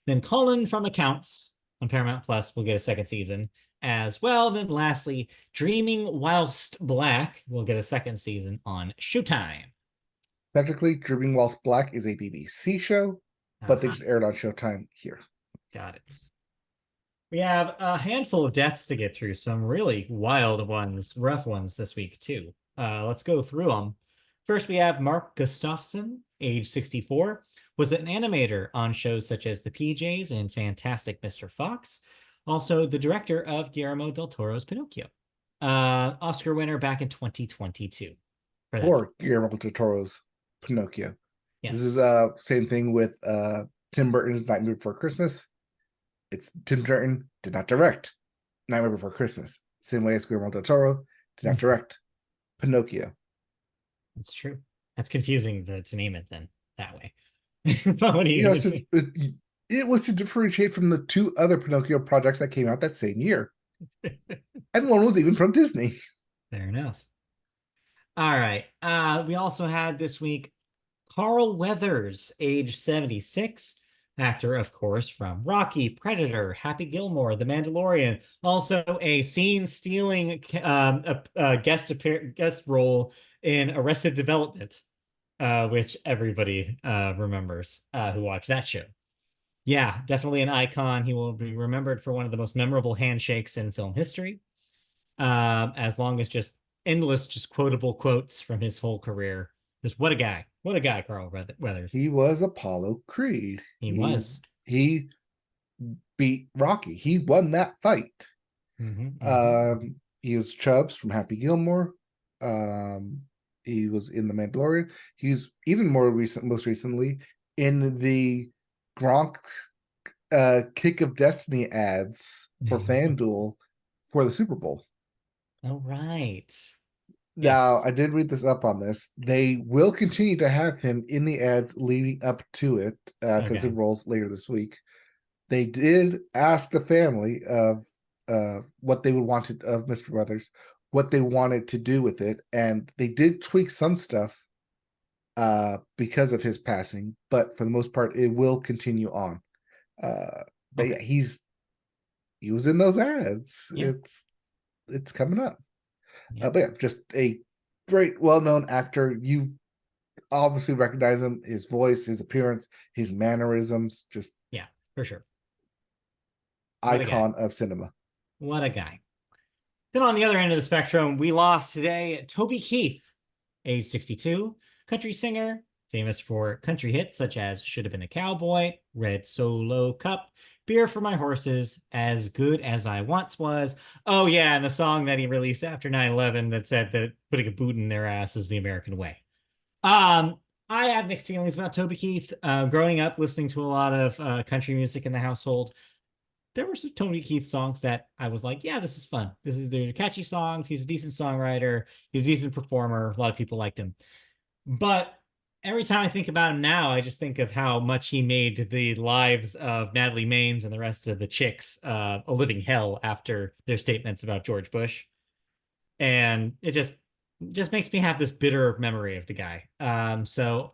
Then Colin from Accounts on Paramount Plus will get a 2nd season as well. Then lastly, Dreaming Whilst Black will get a 2nd season on Showtime. Technically, Dreaming Whilst Black is a BBC show, but they just aired on Showtime here. Got it. We have a handful of deaths to get through, some really wild ones, rough ones this week too. Let's go through them. First, we have Mark Gustafson, age 64, was an animator on shows such as The PJs and Fantastic Mr. Fox. Also, the director of Guillermo del Toro's Pinocchio. Oscar winner back in 2022. Or Guillermo del Toro's Pinocchio. Yes. This is same thing with Tim Burton's Nightmare Before Christmas. It's Tim Burton did not direct Nightmare Before Christmas. Same way as Guillermo del Toro did not direct Pinocchio. That's true. That's confusing to name it then that way. It was to differentiate from the 2 other Pinocchio projects that came out that same year. And one was even from Disney. Fair enough. All right. We also had this week Carl Weathers, age 76. Actor, of course, from Rocky, Predator, Happy Gilmore, The Mandalorian. Also a scene-stealing guest role in Arrested Development, which everybody remembers who watched that show. Yeah, definitely an icon. He will be remembered for one of the most memorable handshakes in film history, as long as just endless, just quotable quotes from his whole career. Just what a guy. What a guy, Carl Weathers. He was Apollo Creed. He was. He beat Rocky. He won that fight. He was Chubbs from Happy Gilmore. He was in The Mandalorian. He's even most recently in the Gronk Kick of Destiny ads for FanDuel for the Super Bowl. Oh, right. Now, I did read this up on this. They will continue to have him in the ads leading up to it, because it rolls later this week. They did ask the family of what they would want of Mr. Weathers, what they wanted to do with it, and they did tweak some stuff because of his passing, but for the most part, it will continue on. But yeah, he was in those ads. Yeah. It's coming up. But yeah, just a great, well-known actor. You obviously recognize him, his voice, his appearance, his mannerisms, just Yeah, for sure. What a guy. icon of cinema. What a guy. Then on the other end of the spectrum, we lost today Toby Keith, age 62, country singer, famous for country hits such as Should Have Been a Cowboy, Red Solo Cup, Beer for My Horses, As Good as I Once Was. Oh, yeah, and the song that he released after 9/11 that said that putting a boot in their ass is the American way. Um, I have mixed feelings about Toby Keith. Growing up, listening to a lot of country music in the household, there were some Toby Keith songs that I was like, yeah, this is fun. They're catchy songs. He's a decent songwriter. He's a decent performer. A lot of people liked him. But every time I think about him now, I just think of how much he made the lives of Natalie Maines and the rest of the chicks a living hell after their statements about George Bush. And it just makes me have this bitter memory of the guy. So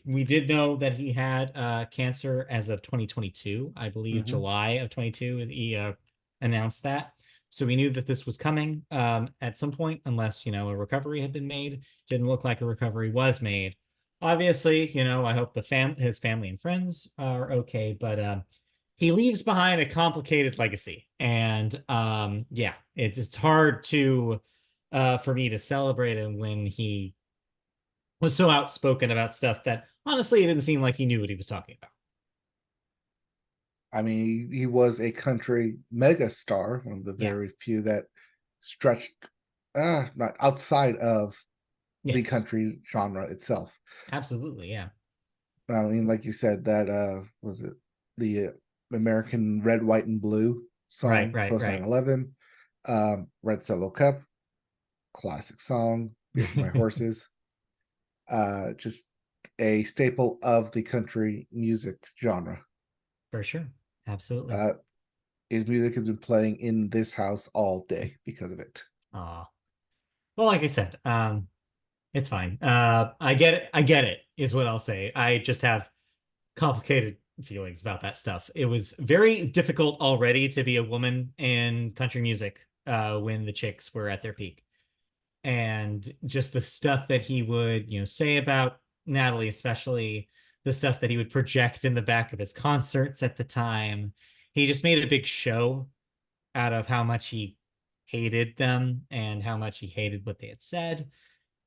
we did know that he had cancer as of 2022, I believe July of 22. He announced that, so we knew that this was coming at some point, unless a recovery had been made. Didn't look like a recovery was made. Obviously, I hope his family and friends are okay, but he leaves behind a complicated legacy, and yeah, it's hard to for me to celebrate him when he was so outspoken about stuff that honestly it didn't seem like he knew what he was talking about. I mean, he was a country mega star, one of the very few that stretched not outside of the country genre itself. Absolutely, yeah. I mean, like you said, that was it the American Red, White, and Blue song post 9/11, Red Solo Cup, classic song, Beer for My Horses. Just a staple of the country music genre. For sure. Absolutely. His music has been playing in this house all day because of it. Well, like I said, it's fine. I get it. I get it, is what I'll say. I just have complicated feelings about that stuff. It was very difficult already to be a woman in country music when the chicks were at their peak. And just the stuff that he would, say about Natalie, especially the stuff that he would project in the back of his concerts at the time. He just made a big show out of how much he hated them and how much he hated what they had said,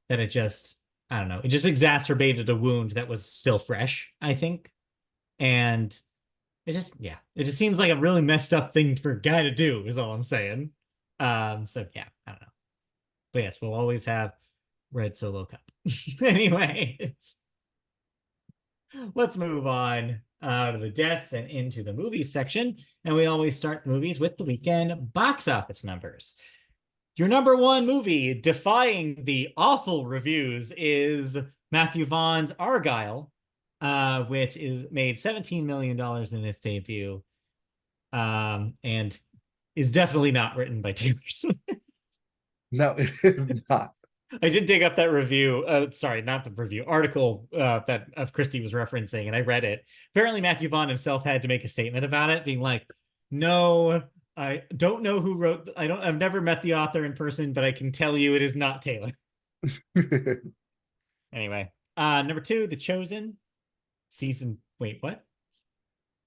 that I don't know, it just exacerbated a wound that was still fresh, I think. And it just seems like a really messed up thing for a guy to do, is all I'm saying. So yeah, I don't know. But yes, we'll always have Red Solo Cup. Anyway, let's move on out of the deaths and into the movies section. And we always start the movies with the weekend box office numbers. Your number one movie, defying the awful reviews, is Matthew Vaughn's Argylle, which is made $17 million in its debut, and is definitely not written by Taylor Swift. No, it is not. I did dig up that review. Sorry, not the review article that of Christie was referencing, and I read it. Apparently, Matthew Vaughn himself had to make a statement about it, being like, "No, I don't know who wrote. I've never met the author in person, but I can tell you it is not Taylor." Anyway, number two, The Chosen season. Wait, what?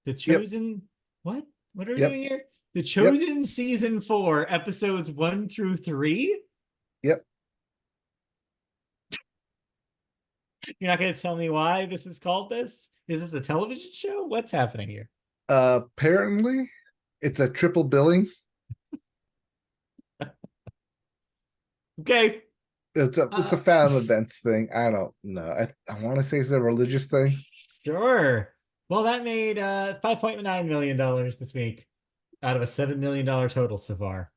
The Chosen. Yep. What? What are we doing here? The Chosen season 4, episodes 1 through 3. Yep. You're not going to tell me why this is called this? Is this a television show? What's happening here? Apparently, it's a triple billing. Okay. It's a fan events thing. I don't know. I want to say it's a religious thing. Sure. Well, that made $5.9 million this week out of a $7 million total so far.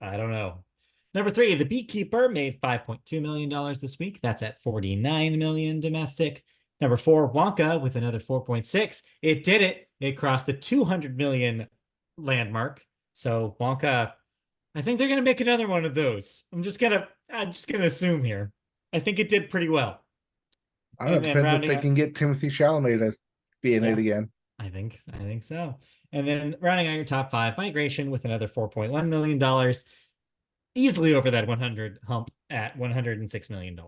I don't know. Number 3, The Beekeeper made $5.2 million this week. That's at $49 million domestic. Number 4, Wonka with another 4.6. It did it. It crossed the 200 million landmark. So Wonka, I think they're gonna make another one of those. I'm just gonna assume here. I think it did pretty well. I don't know. It depends if they can get Timothy Chalamet to be in it again. I think so. And then rounding out your top 5, Migration with another $4.1 million. Easily over that 100 hump at $106 million.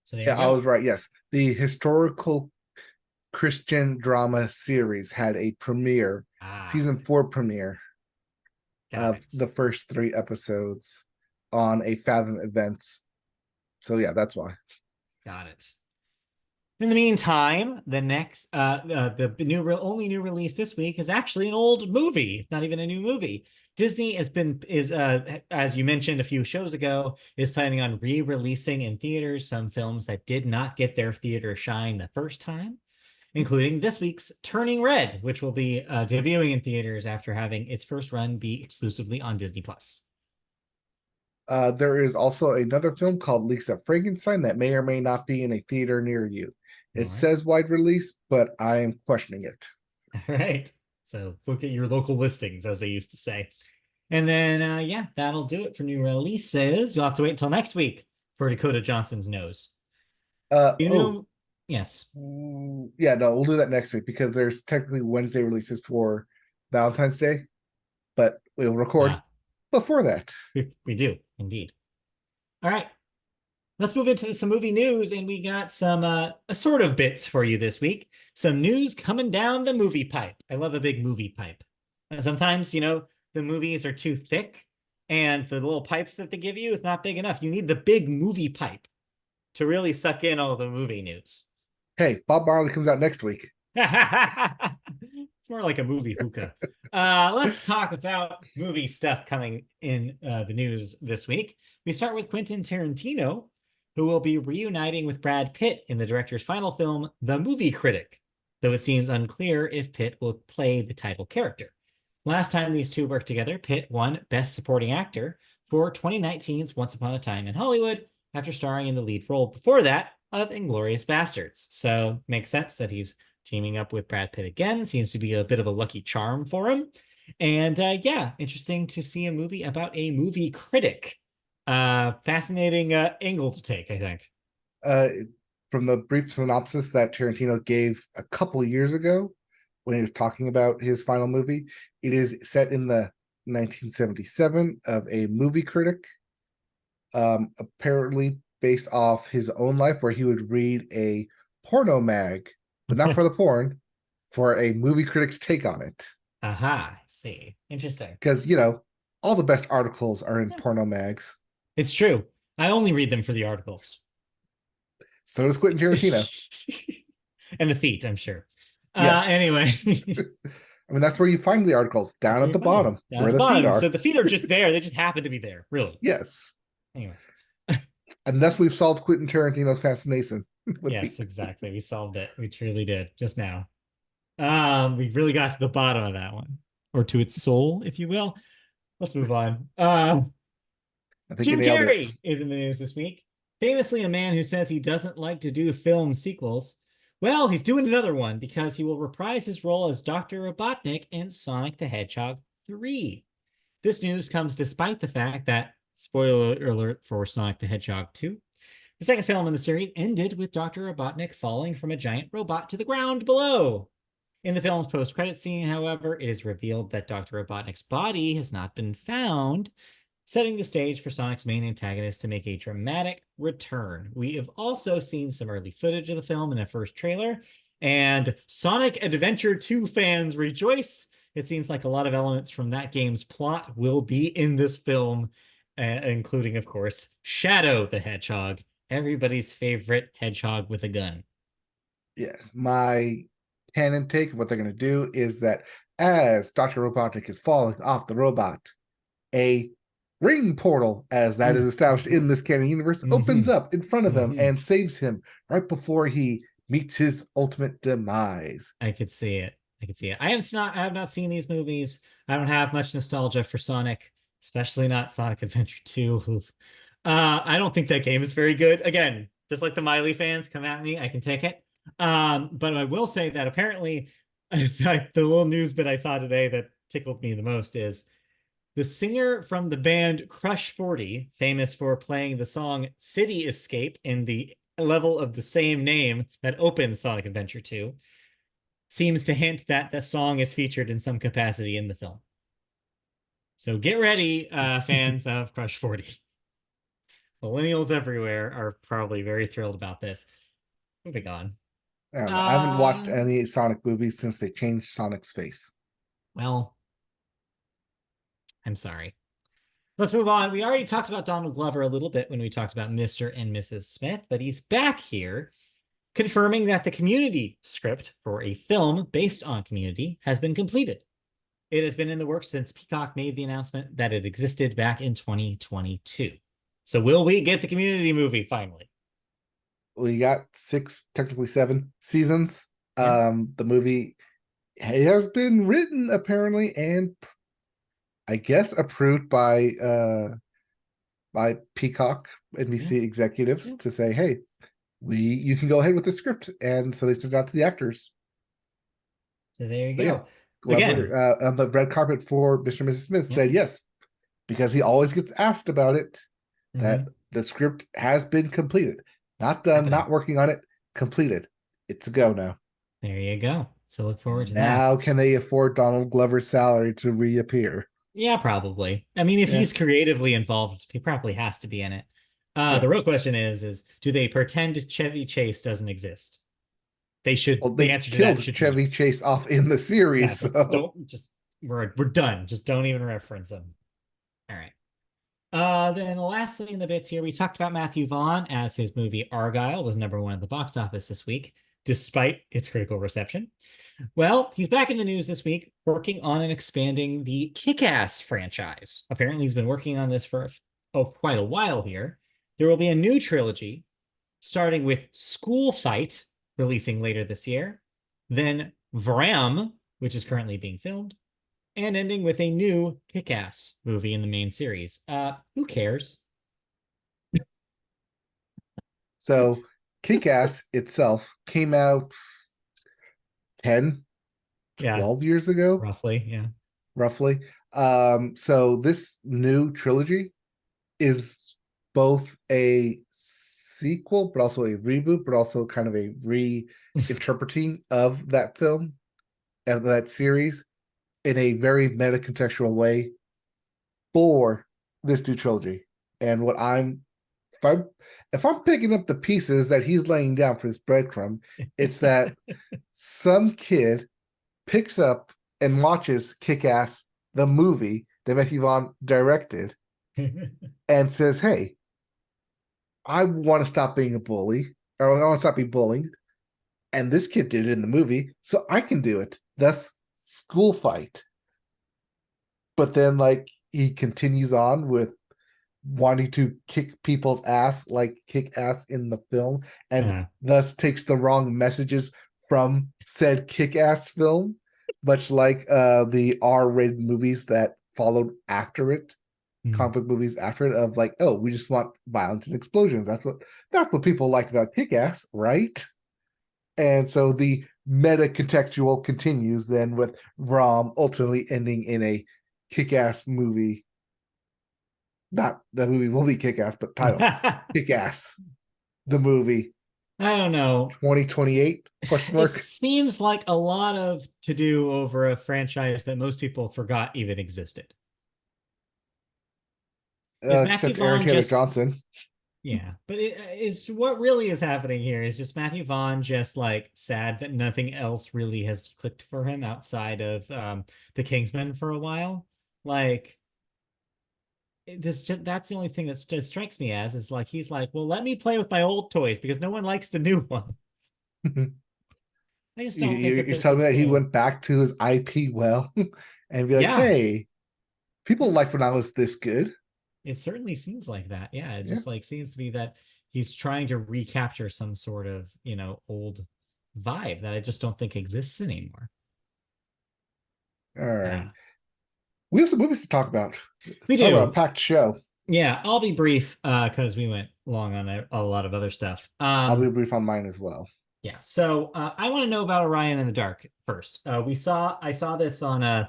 So there Yeah, you I go. was right. Yes, the historical Christian drama series had a premiere, Ah, season 4 premiere got of it. the first 3 episodes on a Fathom Events. So yeah, that's why. Got it. In the meantime, the only new release this week is actually an old movie, not even a new movie. Disney as you mentioned a few shows ago, is planning on re-releasing in theaters some films that did not get their theater shine the first time, including this week's Turning Red, which will be debuting in theaters after having its first run be exclusively on Disney Plus. There is also another film called Lisa Frankenstein that may or may not be in a theater near you. All It right. says wide release, but I am questioning it. All right. So look at your local listings, as they used to say. And then, yeah, that'll do it for new releases. You'll have to wait until next week for Dakota Johnson's Nose. Uh You oh, know, yes. yeah, no, we'll do that next week because there's technically Wednesday releases for Valentine's Day, but we'll record Ah, before that. we do indeed. All right. Let's move into some movie news, and we got some sort of bits for you this week. Some news coming down the movie pipe. I love a big movie pipe. Sometimes, the movies are too thick, and the little pipes that they give you is not big enough. You need the big movie pipe to really suck in all the movie news. Hey, Bob Marley comes out next week. It's more like a movie hookah. Let's talk about movie stuff coming in the news this week. We start with Quinten Tarantino, who will be reuniting with Brad Pitt in the director's final film, The Movie Critic, though it seems unclear if Pitt will play the title character. Last time these two worked together, Pitt won Best Supporting Actor for 2019's Once Upon a Time in Hollywood after starring in the lead role before that of Inglourious Basterds. So makes sense that he's teaming up with Brad Pitt again. Seems to be a bit of a lucky charm for him. And yeah, interesting to see a movie about a movie critic. Fascinating angle to take, I think. Uh, from the brief synopsis that Tarantino gave a couple of years ago when he was talking about his final movie, it is set in the 1977 of a movie critic, apparently based off his own life, where he would read a porno mag, but not for the porn, for a movie critic's take on it. Aha, I see. Interesting. Because, all the best articles are in Yeah, porno mags. it's true. I only read them for the articles. So does Quentin Tarantino. And the feet, I'm sure. Yes. Anyway, I mean, that's where you find the articles, that's down where at you the find them bottom, down at where the the feet bottom. So are. the feet are just there. They just happen to be there, really. Yes. Anyway, And thus we've solved Quentin Tarantino's fascination with yes, feet. exactly. We solved it. We truly did just now. We really got to the bottom of that one, or to its soul, if you will. Let's move on. I think you Jim nailed it. Carrey is in the news this week. Famously, a man who says he doesn't like to do film sequels. Well, he's doing another one because he will reprise his role as Dr. Robotnik in Sonic the Hedgehog 3. This news comes despite the fact that, spoiler alert for Sonic the Hedgehog 2, the second film in the series ended with Dr. Robotnik falling from a giant robot to the ground below. In the film's post-credit scene, however, it is revealed that Dr. Robotnik's body has not been found, setting the stage for Sonic's main antagonist to make a dramatic return. We have also seen some early footage of the film in a first trailer, and Sonic Adventure 2 fans rejoice. It seems like a lot of elements from that game's plot will be in this film, including, of course, Shadow the Hedgehog, everybody's favorite hedgehog with a gun. Yes. My canon take of what they're going to do is that as Dr. Robotnik is falling off the robot, a ring portal, as that is established in this canon universe, opens up in front of them and saves him right before he meets his ultimate demise. I could see it. I could see it. I have not seen these movies. I don't have much nostalgia for Sonic, especially not Sonic Adventure 2. I don't think that game is very good. Again, just like the Miley fans come at me, I can take it. But I will say that apparently the little news bit I saw today that tickled me the most is the singer from the band Crush 40, famous for playing the song City Escape in the level of the same name that opens Sonic Adventure 2, seems to hint that the song is featured in some capacity in the film. So get ready, fans of Crush 40. millennials everywhere are probably very thrilled about this. Moving on. I don't know. I haven't watched Uh, any Sonic movies since they changed Sonic's face. well, I'm sorry. Let's move on. We already talked about Donald Glover a little bit when we talked about Mr. and Mrs. Smith, but he's back here confirming that the Community script for a film based on Community has been completed. It has been in the works since Peacock made the announcement that it existed back in 2022. So will we get the Community movie finally? We got 6, technically 7 seasons. Yeah. The movie has been written apparently and I guess approved by Peacock NBC executives to say, hey, you can go ahead with the script. And so they sent it out to the actors. So there you But yeah, go. Glover Again, on the red carpet for Mr. and Mrs. Smith yep. said yes, because he always gets asked about it, that the script has been completed. Not done, Happening. not working on it, completed. It's a go now. There you go. So look forward to that. Now can they afford Donald Glover's salary to reappear? Yeah, probably. I mean, if Yeah. he's creatively involved, he probably has to be in it. Yeah. The real question is do they pretend Chevy Chase doesn't exist? They should. Well, The they answer to that killed should Chevy be Chase off in the yeah. series. So We're done. Just don't even reference him. All right. Then the last thing in the bits here, we talked about Matthew Vaughn as his movie Argylle was #1 at the box office this week, despite its critical reception. Well, he's back in the news this week, working on and expanding the Kick-Ass franchise. Apparently, he's been working on this for quite a while here. There will be a new trilogy, starting with School Fight, releasing later this year, then Vram, which is currently being filmed, and ending with a new Kick-Ass movie in the main series. Who cares? So Kick-Ass itself came out 10, Yeah, 12 years ago, roughly. Yeah. roughly. So this new trilogy is both a sequel, but also a reboot, but also kind of a reinterpreting of that film and that series in a very meta-contextual way for this new trilogy. And what if I'm picking up the pieces that he's laying down for this breadcrumb, it's that some kid picks up and watches Kick-Ass, the movie that Matthew Vaughn directed, and says, hey, I want to stop being a bully, or I want to stop being bullied. And this kid did it in the movie, so I can do it. Thus, School Fight. But then, like, he continues on with wanting to kick people's ass, like kick ass in the film, and thus takes the wrong messages from said kick ass film, much like the R-rated movies that followed after it, comic book movies after it, of like, oh, we just want violence and explosions. That's what people like about kick ass, right? And so the meta contextual continues then with Rom ultimately ending in a kick ass movie. Not the movie will be kick ass, but title kick ass. The movie. I don't know. 2028 question mark. It seems like a lot of to do over a franchise that most people forgot even existed. Except Aaron Taylor Johnson. Yeah, but it's what really is happening here is just Matthew Vaughn just like sad that nothing else really has clicked for him outside of the Kingsman for a while. Like that's the only thing that strikes me as is like he's like, well, let me play with my old toys because no one likes the new ones. I just don't think you're telling me that he went back to his IP well and be like, hey, people liked when I was this good. It certainly seems like that. Yeah, it just like seems to be that he's trying to recapture some sort of, old vibe that I just don't think exists anymore. All right. We have some movies to talk about. We do. Talk about a packed show. Yeah, I'll be brief because we went long on a lot of other stuff. I'll be brief on mine as well. Yeah, so I want to know about Orion in the Dark first. I saw this on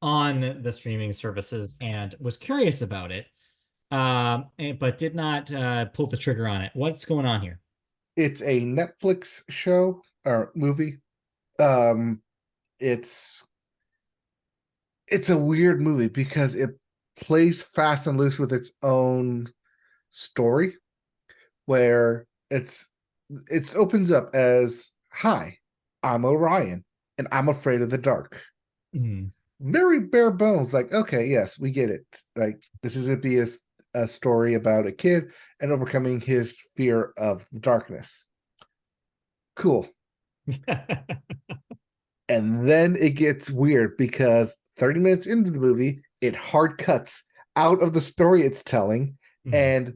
the streaming services and was curious about it, but did not pull the trigger on it. What's going on here? It's a Netflix show or movie. It's a weird movie because it plays fast and loose with its own story where it opens up as, "Hi, I'm Orion, and I'm afraid of the dark." Mm. Very bare bones. Like, okay, yes, we get it. Like, this is gonna be a story about a kid and overcoming his fear of the darkness. Cool. And then it gets weird because 30 minutes into the movie, it hard cuts out of the story it's telling. Mm. And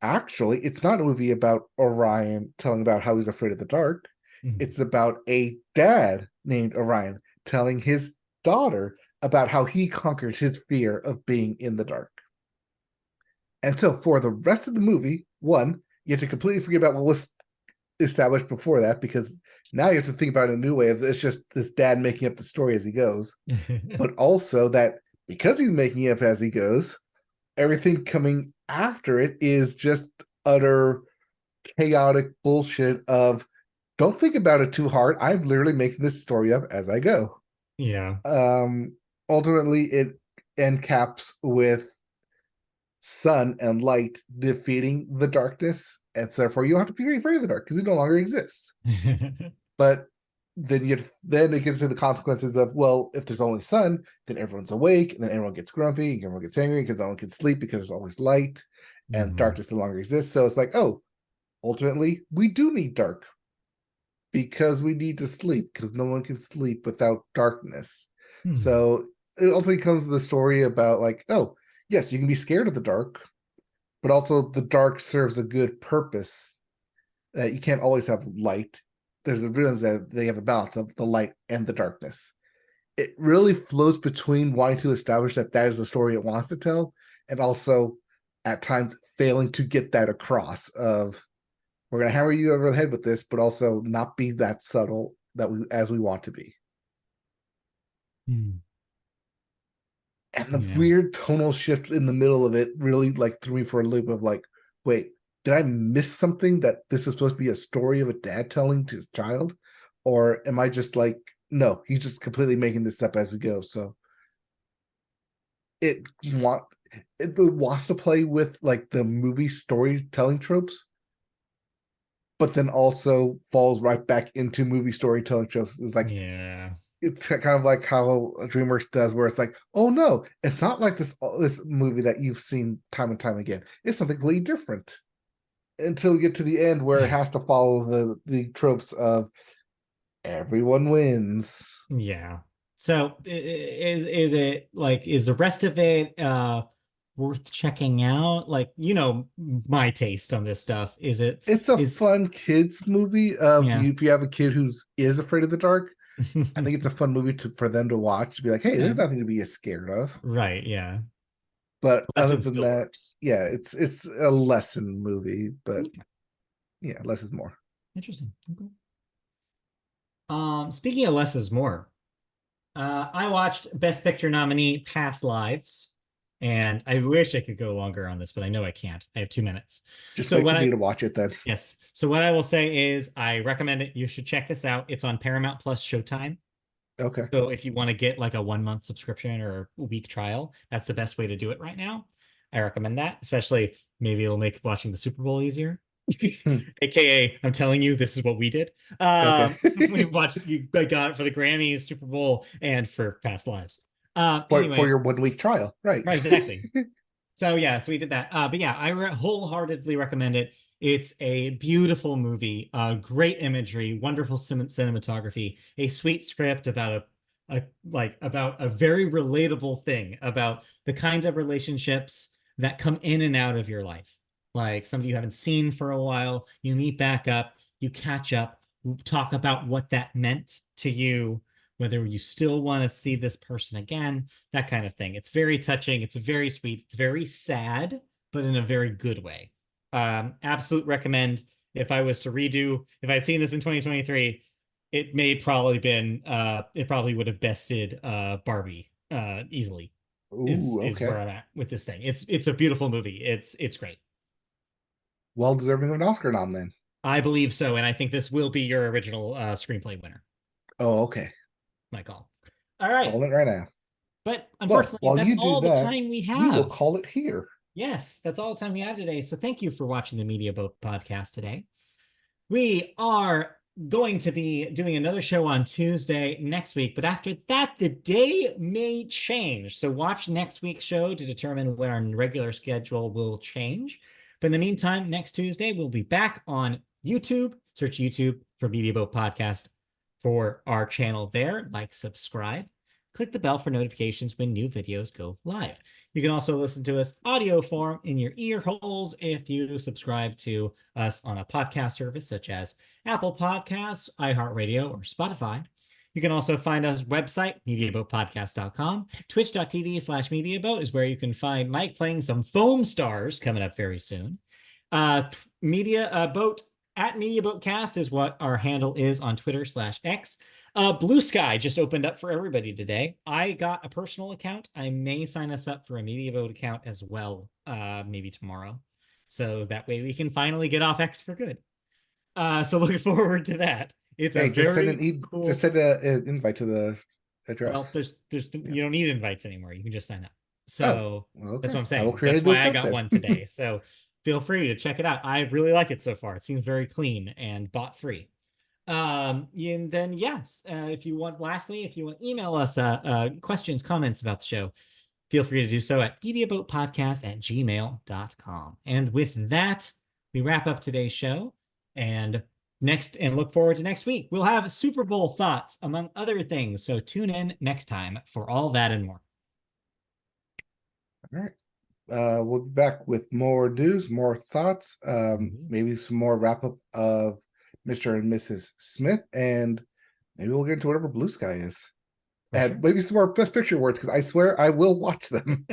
actually, it's not a movie about Orion telling about how he's afraid of the dark. Mm. It's about a dad named Orion telling his daughter about how he conquered his fear of being in the dark. And so for the rest of the movie, one, you have to completely forget about what was established before that, because now you have to think about it in a new way. It's just this dad making up the story as he goes, but also that because he's making it up as he goes, everything coming after it is just utter chaotic bullshit of, don't think about it too hard. I'm literally making this story up as I go. Yeah. Ultimately, it end caps with sun and light defeating the darkness, and therefore you don't have to be afraid of the dark because it no longer exists. But then it gets to the consequences of, well, if there's only sun, then everyone's awake, and then everyone gets grumpy, and everyone gets angry because no one can sleep because there's always light, and darkness no longer exists. So it's like, oh, ultimately, we do need dark because we need to sleep because no one can sleep without darkness. So it ultimately comes to the story about like, oh, yes, you can be scared of the dark, but also the dark serves a good purpose. You can't always have light. There's a reason that they have a balance of the light and the darkness. It really flows between wanting to establish that that is the story it wants to tell, and also at times failing to get that across. Of, we're going to hammer you over the head with this, but also not be that subtle that we as we want to be. Mm. And the Yeah. weird tonal shift in the middle of it really like threw me for a loop of like, wait, did I miss something, that this was supposed to be a story of a dad telling to his child? Or am I just like, no, he's just completely making this up as we go. So it want it wants to play with like the movie storytelling tropes, but then also falls right back into movie storytelling tropes. It's like, Yeah. it's kind of like how DreamWorks does, where it's like, oh no, it's not like this movie that you've seen time and time again. It's something completely different, until we get to the end where it has to follow the tropes of everyone wins. Yeah. So is it like, is the rest of it worth checking out? Like, my taste on this stuff. It's a Is fun kids movie. Of yeah. you, if you have a kid who's is afraid of the dark, I think it's a fun movie for them to watch. To be like, hey, Yeah. there's nothing to be scared of. Right, yeah. But other Lesson than still that, works. yeah, it's a lesson movie. But Okay. yeah, less is more. Interesting. Okay. Speaking of less is more, I watched Best Picture nominee Past Lives, and I wish I could go longer on this, but I know I can't. I have 2 minutes. Just So wait what for me I to watch it then. yes. So what I will say is I recommend it. You should check this out. It's on Paramount Plus Showtime. Okay. So if you want to get like a 1 month subscription or a week trial, that's the best way to do it right now. I recommend that, especially maybe it'll make watching the Super Bowl easier. Hmm. AKA, I'm telling you, this is what we did. Okay. We watched, I got it for the Grammys, Super Bowl, and for Past Lives. For Anyway, your 1 week trial, right? right, exactly. So yeah, so we did that. But yeah, I wholeheartedly recommend it. It's a beautiful movie, great imagery, wonderful cinematography, a sweet script about about a very relatable thing about the kind of relationships that come in and out of your life. Like somebody you haven't seen for a while, you meet back up, you catch up, talk about what that meant to you, whether you still want to see this person again, that kind of thing. It's very touching. It's very sweet. It's very sad, but in a very good way. Absolute recommend. If I was to redo, if I'd seen this in 2023, it probably would have bested Barbie easily. Is Ooh, is where okay. I'm at with this thing. It's a beautiful movie. It's great. Well deserving of an Oscar nom then. I believe so, and I think this will be your original screenplay winner. Oh, okay. My call. All right. Calling it right now. But Well, unfortunately, while that's you do all the that, time we we will have. call it here. Yes, that's all the time we have today. So thank you for watching the Media Boat podcast today. We are going to be doing another show on Tuesday next week, but after that, the day may change. So watch next week's show to determine when our regular schedule will change. But in the meantime, next Tuesday, we'll be back on YouTube. Search YouTube for Media Boat Podcast for our channel there. Like, subscribe. Click the bell for notifications when new videos go live. You can also listen to us audio form in your ear holes if you subscribe to us on a podcast service such as Apple Podcasts, iHeartRadio, or Spotify. You can also find us website, MediaBoatPodcast.com. Twitch.tv/MediaBoat is where you can find Mike playing some Foam Stars coming up very soon. Boat at MediaBoatCast is what our handle is on Twitter/X. Blue Sky just opened up for everybody today. I got a personal account. I may sign us up for a MediaBoat account as well, maybe tomorrow. So that way we can finally get off X for good. So looking forward to that. It's a just very send cool. Just send an invite to the address. Well, there's you don't need invites anymore. You can just sign up. So okay. That's what I'm saying. That's why I got one today. So feel free to check it out. I really like it so far. It seems very clean and bot free. And then yes, if you want to email us questions, comments about the show, feel free to do so at mediaboatpodcast@gmail.com. And with that, we wrap up today's show and look forward to next week. We'll have Super Bowl thoughts among other things. So tune in next time for all that and more. All right. We'll be back with more news, more thoughts, maybe some more wrap up of Mr. and Mrs. Smith, and maybe we'll get into whatever Blue Sky is. And maybe some more Best Picture awards, because I swear I will watch them.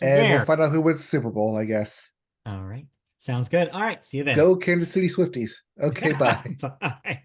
And we'll find out who wins the Super Bowl, I guess. All right. Sounds good. All right. See you then. Go Kansas City Swifties. Okay, bye. Bye.